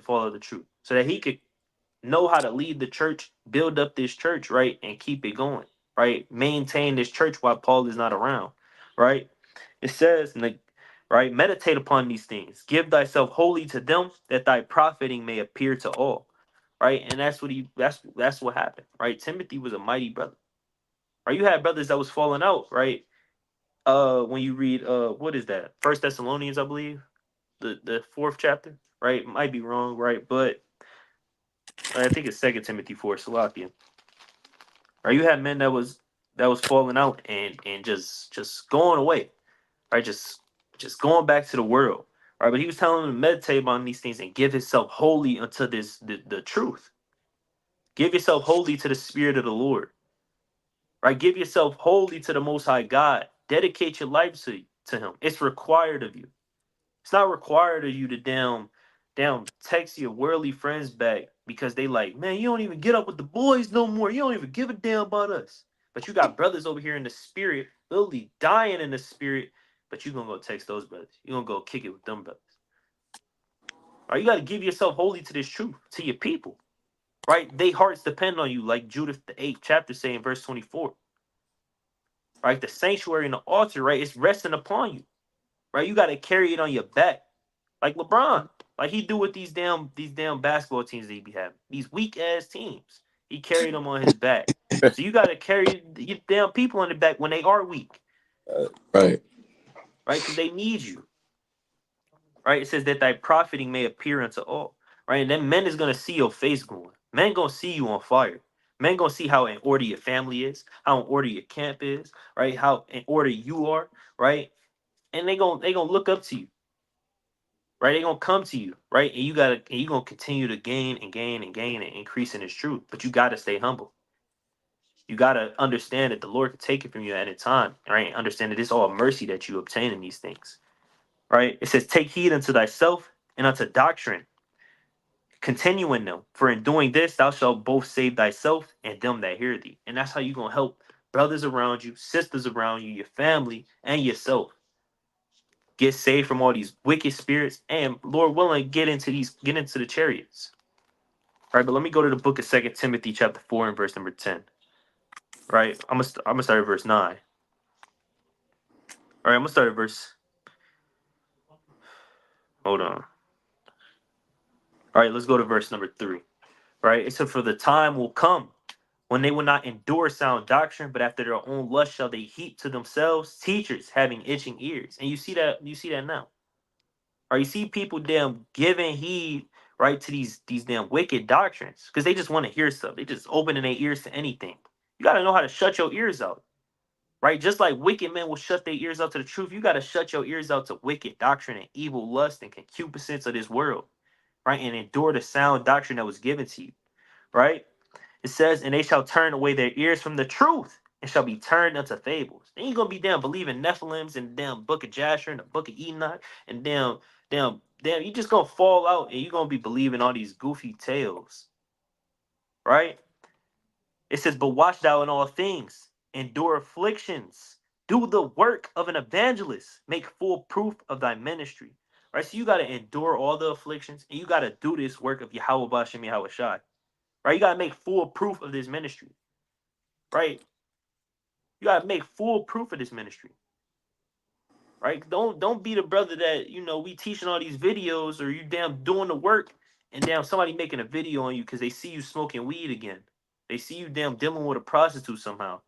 follow the truth, so that he could know how to lead the church, build up this church, right, and keep it going, right, maintain this church while Paul is not around, right. It says, like, right, "Meditate upon these things, give thyself wholly to them, that thy profiting may appear to all." Right, and that's what happened. Right, Timothy was a mighty brother. Right, you had brothers that was falling out. Right, when you read what is that, First Thessalonians, I believe, the fourth chapter, right? Might be wrong, right? But I think it's Second Timothy 4, Salakia. Right? You had men that was falling out and just going away, right? Just going back to the world, right? But he was telling them to meditate on these things and give himself wholly unto the truth. Give yourself wholly to the Spirit of the Lord, right? Give yourself wholly to the Most High God. Dedicate your life to Him. It's required of you. It's not required of you to damn text your worldly friends back because they like, "Man, you don't even get up with the boys no more. You don't even give a damn about us." But you got brothers over here in the spirit, literally dying in the spirit, but you gonna go text those brothers. You gonna go kick it with them brothers. Right? You gotta give yourself wholly to this truth, to your people. Right? They hearts depend on you, like Judith the 8th chapter say in verse 24. Right? The sanctuary and the altar, right? It's resting upon you. Right? You gotta carry it on your back. Like LeBron, like he do with these damn basketball teams that he be having. These weak ass teams. He carried them on his back. So you gotta carry your damn people on the back when they are weak, Right. right? Because they need you. Right? It says that thy profiting may appear unto all. Right? And then men is gonna see your face going. Men gonna see you on fire. Men gonna see how in order your family is, how in order your camp is, right? How in order you are, right? And they gonna look up to you. Right? They're gonna come to you, right? And you gonna continue to gain and gain and gain and increase in this truth. But you gotta stay humble. You gotta understand that the Lord can take it from you at any time, right? Understand that it's all mercy that you obtain in these things, right? It says, "Take heed unto thyself and unto doctrine. Continue in them, for in doing this thou shalt both save thyself and them that hear thee." And that's how you're gonna help brothers around you, sisters around you, your family, and yourself get saved from all these wicked spirits, and Lord willing, get into the chariots. All right, but let me go to the book of Second Timothy chapter 4 and verse number 10. Right? I'm gonna start at verse 9. All right, I'm gonna start at verse. Hold on. All right, let's go to verse number 3. Right? It said, "For the time will come when they will not endure sound doctrine, but after their own lust shall they heap to themselves teachers having itching ears." And you see that now. Or you see people damn giving heed, right, to these damn wicked doctrines because they just want to hear stuff. They just opening their ears to anything. You got to know how to shut your ears out, right? Just like wicked men will shut their ears out to the truth, you got to shut your ears out to wicked doctrine and evil lust and concupiscence of this world, right? And endure the sound doctrine that was given to you, right? It says, "And they shall turn away their ears from the truth and shall be turned unto fables." Then you gonna be damn believing Nephilims and damn book of Jasher and the book of Enoch and damn, you just gonna fall out and you gonna be believing all these goofy tales, right? It says, "But watch thou in all things, endure afflictions, do the work of an evangelist, make full proof of thy ministry." Right? So you gotta endure all the afflictions and you gotta do this work of Yahweh Bashem Yahweh Shai. Right? You gotta make full proof of this ministry. Right? You gotta make full proof of this ministry, right? Don't be the brother that we teaching all these videos or you damn doing the work and damn somebody making a video on you because they see you smoking weed again. They see you damn dealing with a prostitute somehow.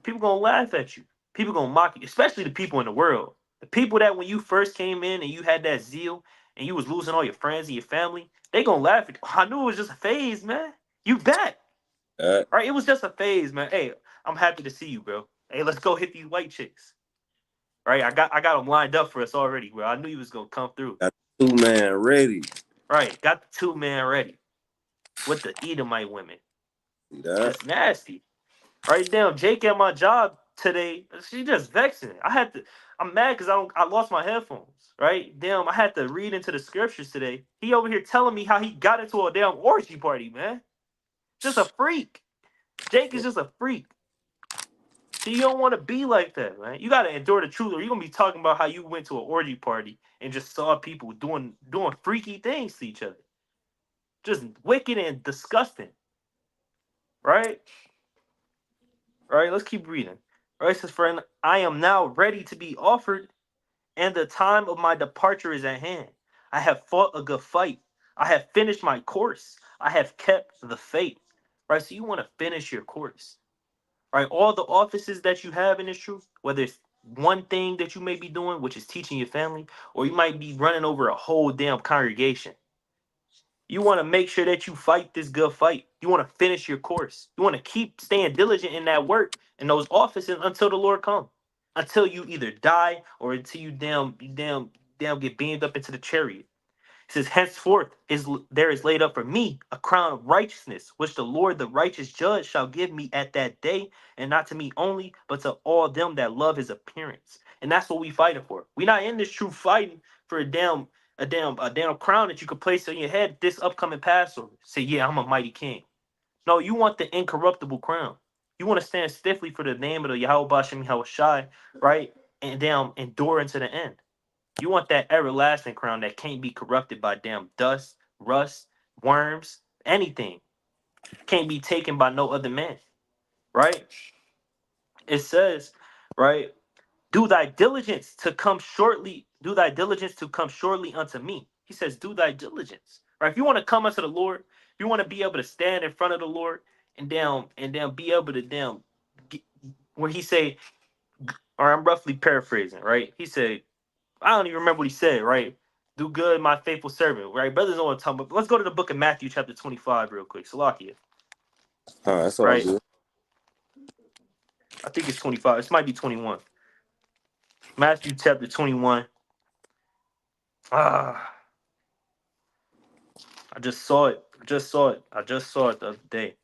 People gonna laugh at you. People gonna mock you, especially the people in the world. The people that when you first came in and you had that zeal and you was losing all your friends and your family, they gonna laugh at you. I knew it was just a phase, man. You back. Uh, Right? It was just a phase, man. Hey, I'm happy to see you, bro. Hey, let's go hit these white chicks. Right? I got them lined up for us already, bro. I knew you was gonna come through. got the 2-man ready. Right? Got the 2-man ready with the Edomite women. See that? Just nasty. Right? Damn, Jake at my job today. She just vexing. I'm mad because I lost my headphones. Right? Damn, I had to read into the scriptures today. He over here telling me how he got into a damn orgy party, man. Just a freak. Jake is just a freak. See, you don't want to be like that, man. You gotta endure the truth, or you're gonna be talking about how you went to an orgy party and just saw people doing freaky things to each other. Just wicked and disgusting. Right? Right, let's keep reading. Right, it says, "Friend, I am now ready to be offered, and the time of my departure is at hand. I have fought a good fight. I have finished my course. I have kept the faith." Right, so you want to finish your course. Right, all the offices that you have in this truth, whether it's one thing that you may be doing, which is teaching your family, or you might be running over a whole damn congregation. You want to make sure that you fight this good fight. You want to finish your course. You want to keep staying diligent in that work in those offices until the Lord come. Until you either die or until you damn get beamed up into the chariot. It says, "Henceforth there is laid up for me a crown of righteousness, which the Lord, the righteous judge, shall give me at that day, and not to me only, but to all them that love his appearance." And that's what we fighting for. We not in this true fighting for a damn crown that you could place on your head this upcoming Passover. Say, "Yeah, I'm a mighty king." No, you want the incorruptible crown. You want to stand stiffly for the name of the Yahweh Bashem Yahweh Shai, right? And damn endure into the end. You want that everlasting crown that can't be corrupted by damn dust, rust, worms, anything. Can't be taken by no other man, right? It says, right? Do thy diligence to come shortly. Do thy diligence to come shortly unto me. He says, do thy diligence, right? If you want to come unto the Lord, if you want to be able to stand in front of the Lord and be able to get, where he say, or I'm roughly paraphrasing, right? He said, I don't even remember what he said, right? "Do good, my faithful servant," right? Brothers know what I'm talking about. Let's go to the book of Matthew, chapter 25, real quick. Salakia, That's all right? good. I think it's 25. This might be 21. Matthew, chapter 21. Ah, I just saw it. I just saw it the other day.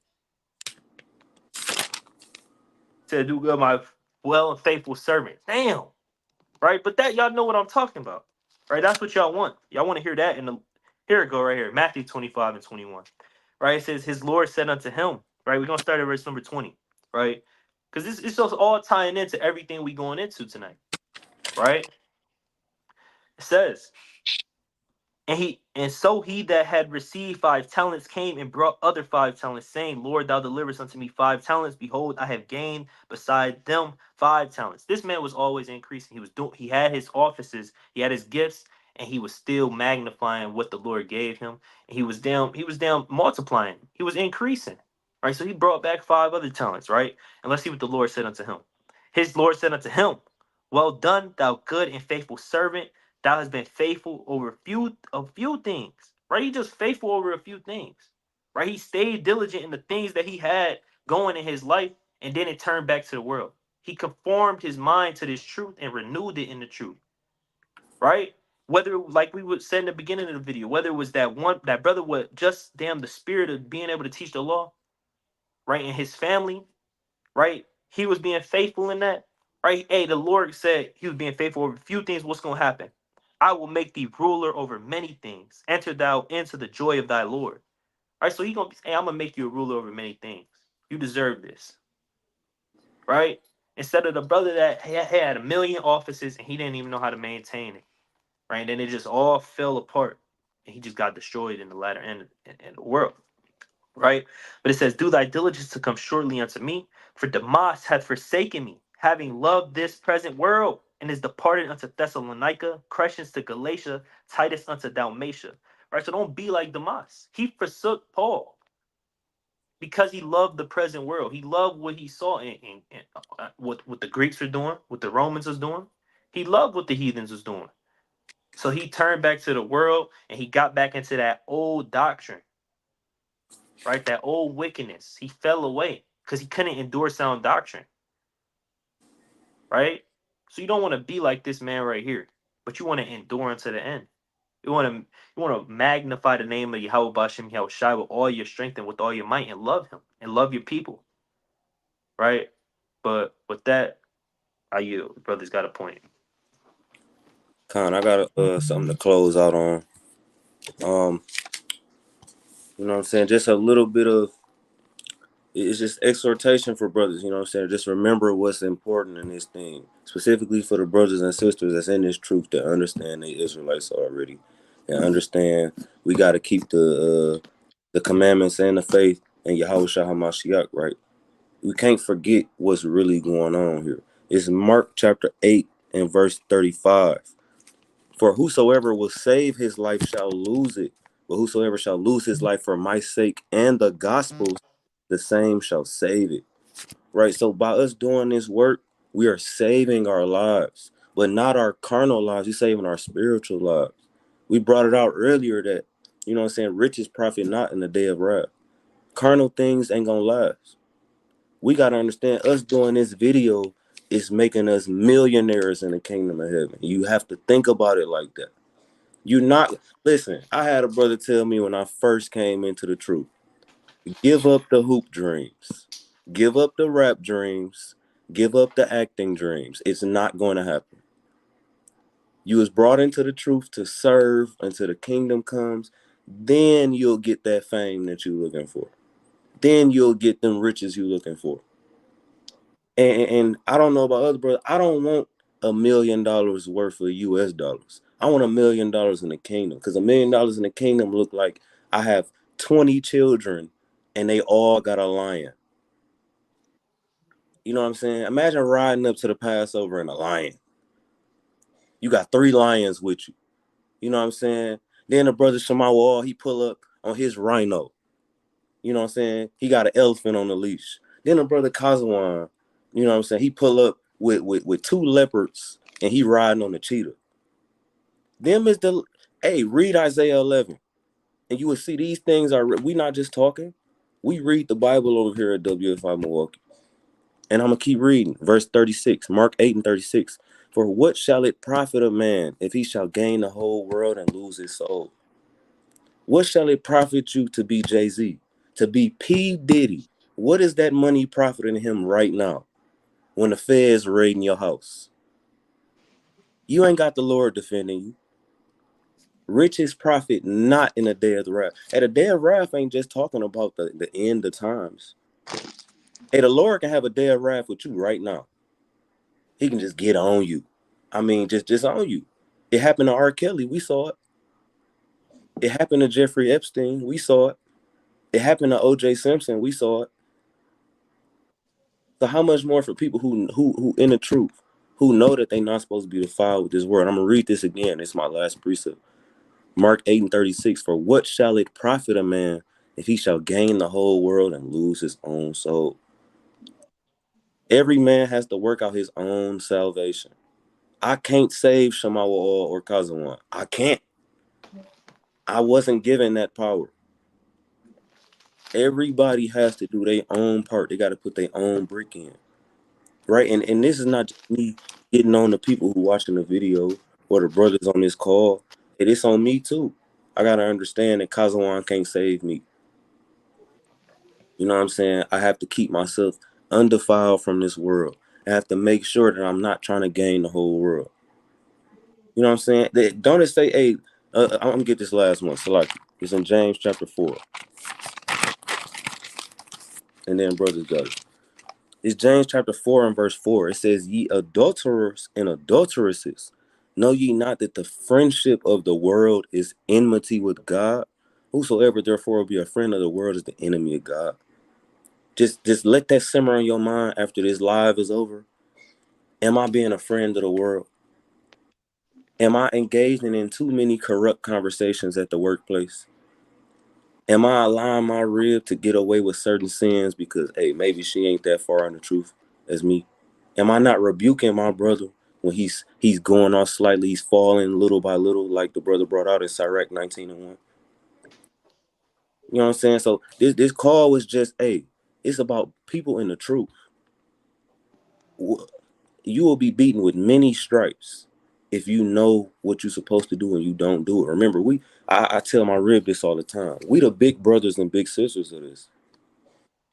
To do good, my well and faithful servant. Damn. Right? But that y'all know what I'm talking about. Right? That's what y'all want. Y'all want to hear that in the here it go right here. Matthew 25 and 21. Right? It says, his Lord said unto him, right? We're gonna start at verse number 20, right? Because this is just all tying into everything we going into tonight, right? It says, and so he that had received 5 talents came and brought other 5 talents, saying, Lord, thou deliverest unto me 5 talents. Behold, I have gained beside them 5 talents. This man was always increasing. He had his offices, he had his gifts, and he was still magnifying what the Lord gave him. And he was down multiplying. He was increasing. Right. So he brought back 5 other talents, right? And let's see what the Lord said unto him. His Lord said unto him, well done, thou good and faithful servant. Thou has been faithful over a few things, right? He just faithful over a few things, right? He stayed diligent in the things that he had going in his life, and then it turned back to the world. He conformed his mind to this truth and renewed it in the truth, right? Whether, like we would said in the beginning of the video, whether it was that brother with just damn the spirit of being able to teach the law, right, in his family, right? He was being faithful in that, right? Hey, the Lord said he was being faithful over a few things. What's going to happen? I will make thee ruler over many things. Enter thou into the joy of thy Lord. All right, so he gonna be, hey, I'm gonna make you a ruler over many things. You deserve this, right? Instead of the brother that had a million offices and he didn't even know how to maintain it, right? And then it just all fell apart, and he just got destroyed in the latter end in the world, right? But it says, do thy diligence to come shortly unto me, for Damas hath forsaken me, having loved this present world, and is departed unto Thessalonica, Crescens to Galatia, Titus unto Dalmatia. Right? So don't be like Damas. He forsook Paul because he loved the present world. He loved what he saw in what the Greeks were doing, what the Romans was doing. He loved what the heathens was doing. So he turned back to the world and he got back into that old doctrine, right? That old wickedness. He fell away because he couldn't endure sound doctrine, right? So you don't want to be like this man right here, but you want to endure unto the end. You want to magnify the name of Yahweh Bashem Yahweh Shai with all your strength and with all your might, and love him and love your people, right? But with that, I yield. Brother's got a point. Con, I got something to close out on. You know what I'm saying? Just a little bit of it's just exhortation for brothers, you know what I'm saying? Just remember what's important in this thing. Specifically for the brothers and sisters that's in this truth that understand the Israelites already. And understand we gotta keep the commandments and the faith and Yahweh Shah HaMashiach, right? We can't forget what's really going on here. It's Mark chapter 8 and verse 35. For whosoever will save his life shall lose it, but whosoever shall lose his life for my sake and the gospel's, the same shall save it. Right? So by us doing this work, we are saving our lives, but not our carnal lives. We're saving our spiritual lives. We brought it out earlier that, you know what I'm saying, riches profit not in the day of wrath. Carnal things ain't gonna last. We gotta understand us doing this video is making us millionaires in the kingdom of heaven. You have to think about it like that. You not listen. I had a brother tell me when I first came into the truth, give up the hoop dreams, give up the rap dreams, give up the acting dreams. It's not going to happen. You was brought into the truth to serve until the kingdom comes. Then you'll get that fame that you're looking for. Then you'll get them riches you're looking for. And I don't know about other brothers. I don't want $1 million worth of US dollars. I want $1 million in the kingdom, because $1 million in the kingdom look like I have 20 children and they all got a lion. You know what I'm saying? Imagine riding up to the Passover in a lion. You got 3 lions with you. You know what I'm saying? Then the brother Shemawal, he pull up on his rhino. You know what I'm saying? He got an elephant on the leash. Then the brother Kazawan, you know what I'm saying? He pull up with 2 leopards and he riding on the cheetah. Them is the, hey, read Isaiah 11 and you will see these things are, we not just talking. We read the Bible over here at WFI Milwaukee. And I'm going to keep reading. Verse 36, Mark 8 and 36. For what shall it profit a man if he shall gain the whole world and lose his soul? What shall it profit you to be Jay-Z, to be P. Diddy? What is that money profiting him right now? when the feds raiding your house. You ain't got the Lord defending you. Richest prophet not in a day of wrath. Hey, the day of wrath ain't just talking about the end of times. Hey, the Lord can have a day of wrath with you right now. He can just get on you. I mean, just on you. It happened to R. Kelly. We saw it. It happened to Jeffrey Epstein. We saw it. It happened to O.J. Simpson. We saw it. So how much more for people who in the truth, who know that they not supposed to be defiled with this word? I'm gonna read this again. It's my last precept. Mark 8:36. For what shall it profit a man if he shall gain the whole world and lose his own soul? Every man has to work out his own salvation. I can't save Shamawa or Kazawan. I can't. I wasn't given that power. Everybody has to do their own part. They got to put their own brick in. Right? And this is not just me getting on the people who watching the video or the brothers on this call. It's on me too. I got to understand that Kazawan can't save me. You know what I'm saying? I have to keep myself undefiled from this world. I have to make sure that I'm not trying to gain the whole world. You know what I'm saying? Don't it say, hey, I'm going to get this last one. So, like, it's in James chapter 4. And then brothers got it. It's James chapter 4 and verse 4. It says, ye adulterers and adulteresses, know ye not that the friendship of the world is enmity with God? Whosoever therefore will be a friend of the world is the enemy of God. Just let that simmer in your mind after this live is over. Am I being a friend of the world? Am I engaging in too many corrupt conversations at the workplace? Am I allowing my rib to get away with certain sins because, hey, maybe she ain't that far in the truth as me? Am I not rebuking my brother when he's going off slightly, he's falling little by little, like the brother brought out in Sirach 19:1? You know what I'm saying? So this call was just, hey, it's about people in the truth. You will be beaten with many stripes if you know what you're supposed to do and you don't do it. Remember, I tell my rib this all the time. We the big brothers and big sisters of this.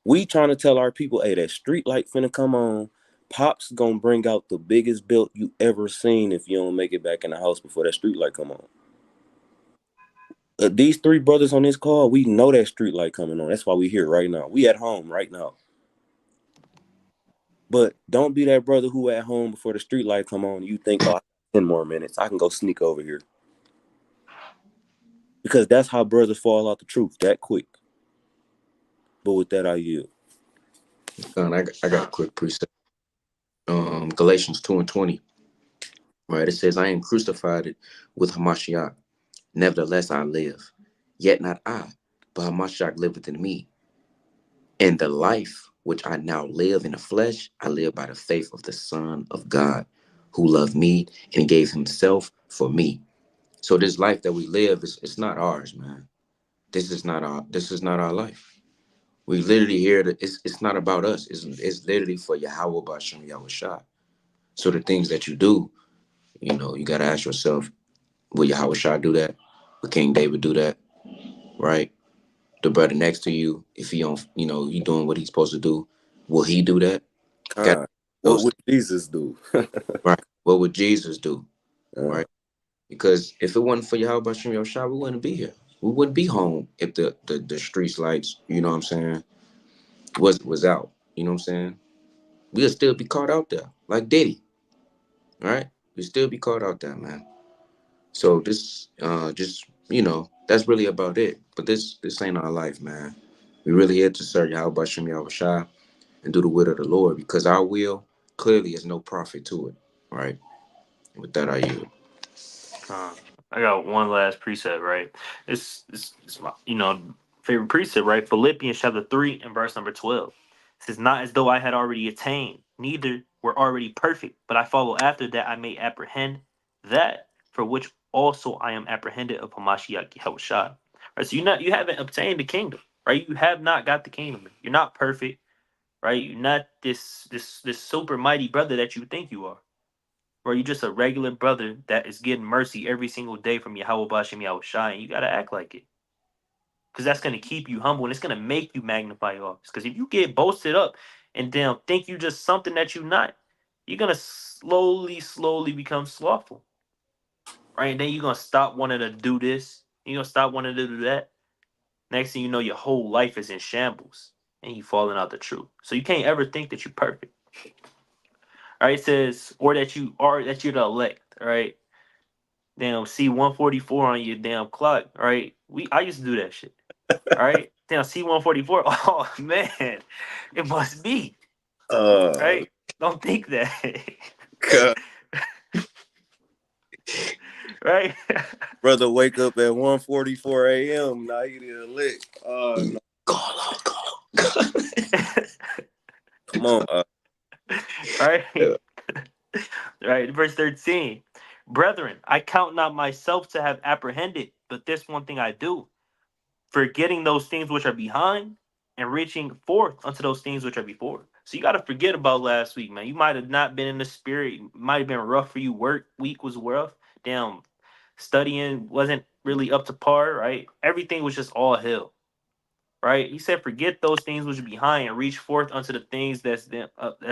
We trying to tell our people, hey, that street light finna come on. Pop's gonna bring out the biggest belt you ever seen if you don't make it back in the house before that street light come on. These three brothers on this call, we know that street light coming on. That's why we here right now. We at home right now. But don't be that brother who at home before the street light come on. You think, oh, 10 more minutes. I can go sneak over here. Because that's how brothers fall out the truth that quick. But with that, I yield. I got a quick precept. Galatians 2:20. Right, it says, I am crucified with Hamashiach. Nevertheless, I live. Yet not I, but Hamashiach liveth in me. And the life which I now live in the flesh, I live by the faith of the Son of God, who loved me and gave himself for me. So this life that we live is it's not ours, man. This is not our life. We literally hear that it's not about us. It's literally for Yahweh Bashem Yahweh. So the things that you do, you gotta ask yourself, will Yahweh Shah do that? Will King David do that? Right? The brother next to you, if he don't, he doing what he's supposed to do, will he do that? Got God, what those would things, Jesus do? right? What would Jesus do? uh, Right? Because if it wasn't for Yahweh Bashem Yahweh, we wouldn't be here. We wouldn't be home if the streets lights, you know what I'm saying, was out. You know what I'm saying? We'll still be caught out there, like Diddy. Right? We'll still be caught out there, man. So this just that's really about it. But this ain't our life, man. We really here to serve Yahweh Bashem Yahweh Shai and do the will of the Lord because our will clearly is no profit to it. Right? And with that I yield. Uh, I got one last precept, right? It's my favorite precept, right? Philippians chapter 3 and verse number 12. It says, not as though I had already attained, neither were already perfect, but I follow after that I may apprehend that for which also I am apprehended of Hamashiach Yahushua. Right? So you haven't obtained the kingdom, right? You have not got the kingdom. You're not perfect, right? You're not this super mighty brother that you think you are. Bro, you just a regular brother that is getting mercy every single day from Yahweh Bashem Yahweh Shai, and you gotta act like it. Because that's gonna keep you humble and it's gonna make you magnify your office. Because if you get boasted up and damn think you just something that you not, you're gonna slowly become slothful, right? And then you're gonna stop wanting to do this. You're gonna stop wanting to do that. Next thing you know, your whole life is in shambles, and you falling out the truth. So you can't ever think that you're perfect. All right, it says or that you're the elect. All right, damn, C 144 on your damn clock. All right, I used to do that shit. All right, damn, C 144. Oh man, it must be Uh, right. Don't think that, God. right? Brother wake up at 1:44 a.m. Now he did a lick. Yeah. No. Call out, call out. Come on. Right, Yeah. right. Verse 13. Brethren, I count not myself to have apprehended, but this one thing I do, forgetting those things which are behind and reaching forth unto those things which are before. So you got to forget about last week, man. You might have not been in the spirit. It might have been rough for you. Work week was rough. Damn, studying wasn't really up to par, right? Everything was just all hell, right? He said, forget those things which are behind and reach forth unto the things that's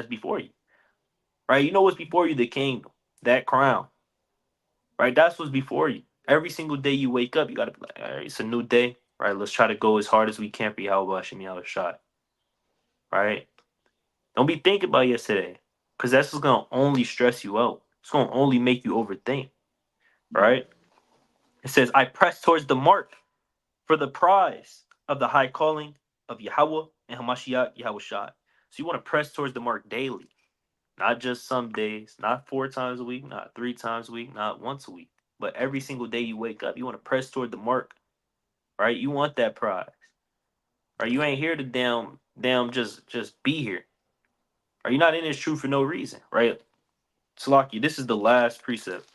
before you, right? You know what's before you? The kingdom, that crown, right? That's what's before you. Every single day you wake up, you got to be like, all right, it's a new day, right? Let's try to go as hard as we can for Yahweh Hashem Yahweh shot, right? Don't be thinking about yesterday, because that's just gonna only stress you out. It's gonna only make you overthink, right? It says, I press towards the mark for the prize of the high calling of Yahweh and Hamashiach Yahweh Shai. So you want to press towards the mark daily, not just some days, not 4 times a week, not 3 times a week, not once a week, but every single day you wake up, you want to press toward the mark, right? You want that prize, right? You ain't here to damn just be here. Are you not in this truth for no reason, right? Salaki, this is the last precept,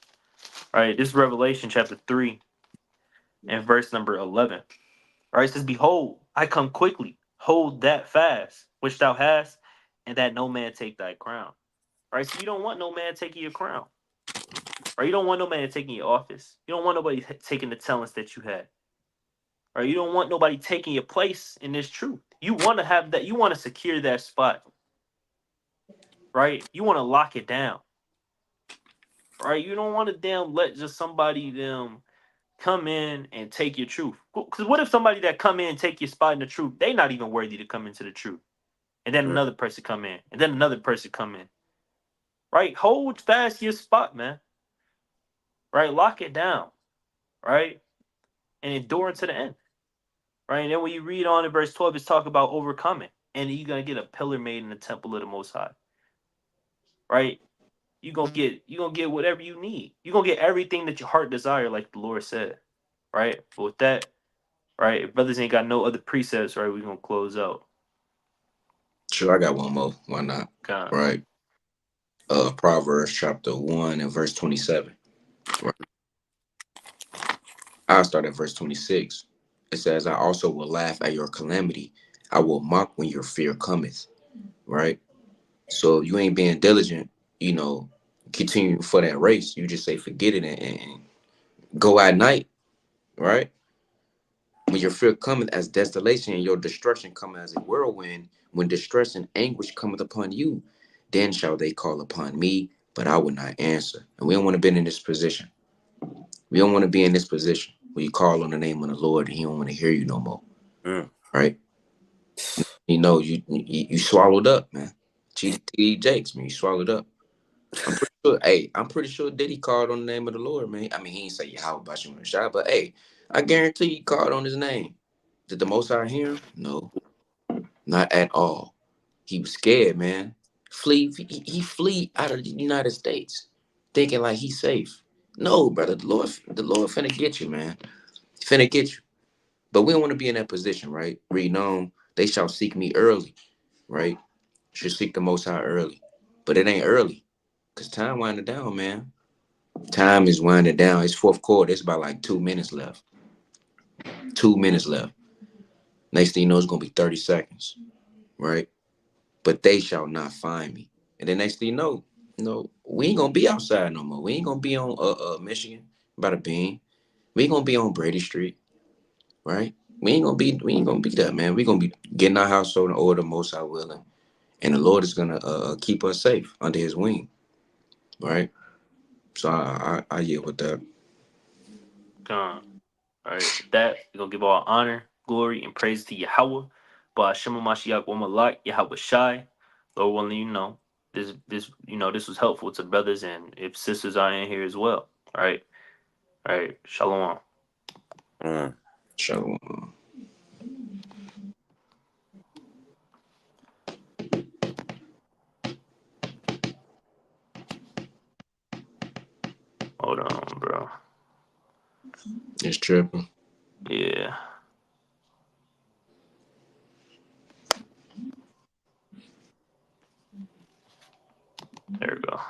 right? This is Revelation chapter 3 and verse number 11. Right? It says, behold, I come quickly. Hold that fast, which thou hast, and that no man take thy crown. Right? So you don't want no man taking your crown. Right? You don't want no man taking your office. You don't want nobody taking the talents that you had. Right? You don't want nobody taking your place in this truth. You want to have that. You want to secure that spot. Right? You want to lock it down. Right? You don't want to damn let just somebody come in and take your truth. Because what if somebody that come in and take your spot in the truth, they not even worthy to come into the truth? And then Right. another person come in, and then another person come in. Right? Hold fast your spot, man. Right? Lock it down. Right? And endure to the end. Right? And then when you read on in verse 12, it's talk about overcoming. And you're gonna get a pillar made in the temple of the most high. Right? You're gonna get whatever you need. You're gonna get everything that your heart desire, like the Lord said. Right? But with that, right, if brothers ain't got no other precepts, right, we're gonna close out. Sure, I got one more. Why not? God. Right. Proverbs chapter 1 and verse 27. Right. I'll start at verse 26. It says, I also will laugh at your calamity. I will mock when your fear cometh. Right. So you ain't being diligent, continue for that race. You just say forget it and go at night, right? When your fear cometh as desolation and your destruction cometh as a whirlwind, when distress and anguish cometh upon you, then shall they call upon me, but I will not answer. And we don't want to be in this position. We don't want to be in this position where you call on the name of the Lord and he don't want to hear you no more, Mm. right? You swallowed up, man. T.D. Jakes, man, you swallowed up. I'm pretty sure. Hey, I'm pretty sure Diddy called on the name of the Lord, man. I mean, he didn't say Yahweh Bashim Rashad, but hey, I guarantee he called on his name. Did the Most High hear him? No, not at all. He was scared, man. He flee out of the United States, thinking like he's safe. No, brother, the Lord finna get you, man. Finna get you. But we don't want to be in that position, right? Reading on, they shall seek me early, right? Should seek the Most High early, but it ain't early, cause time winding down, man. Time is winding down. It's fourth quarter. It's about like 2 minutes left. 2 minutes left. Next thing you know, it's gonna be 30 seconds, right? But they shall not find me. And then next thing we ain't gonna be outside no more. We ain't gonna be on Michigan by the bean. We ain't gonna be on Brady Street, right? We ain't gonna be that, man. We gonna be getting our household in order, most I willing, and the Lord is gonna keep us safe under His wing, right? So I yield with that. Gone. All right. With that, we're gonna give all honor, glory, and praise to Yahweh. But Hashem Mashiach Wamalak, Yahweh Shai. Lord willing, this was helpful to brothers and if sisters are in here as well. All right. All right. Shalom. Shalom. Hold on, bro. It's tripping. Yeah. There we go.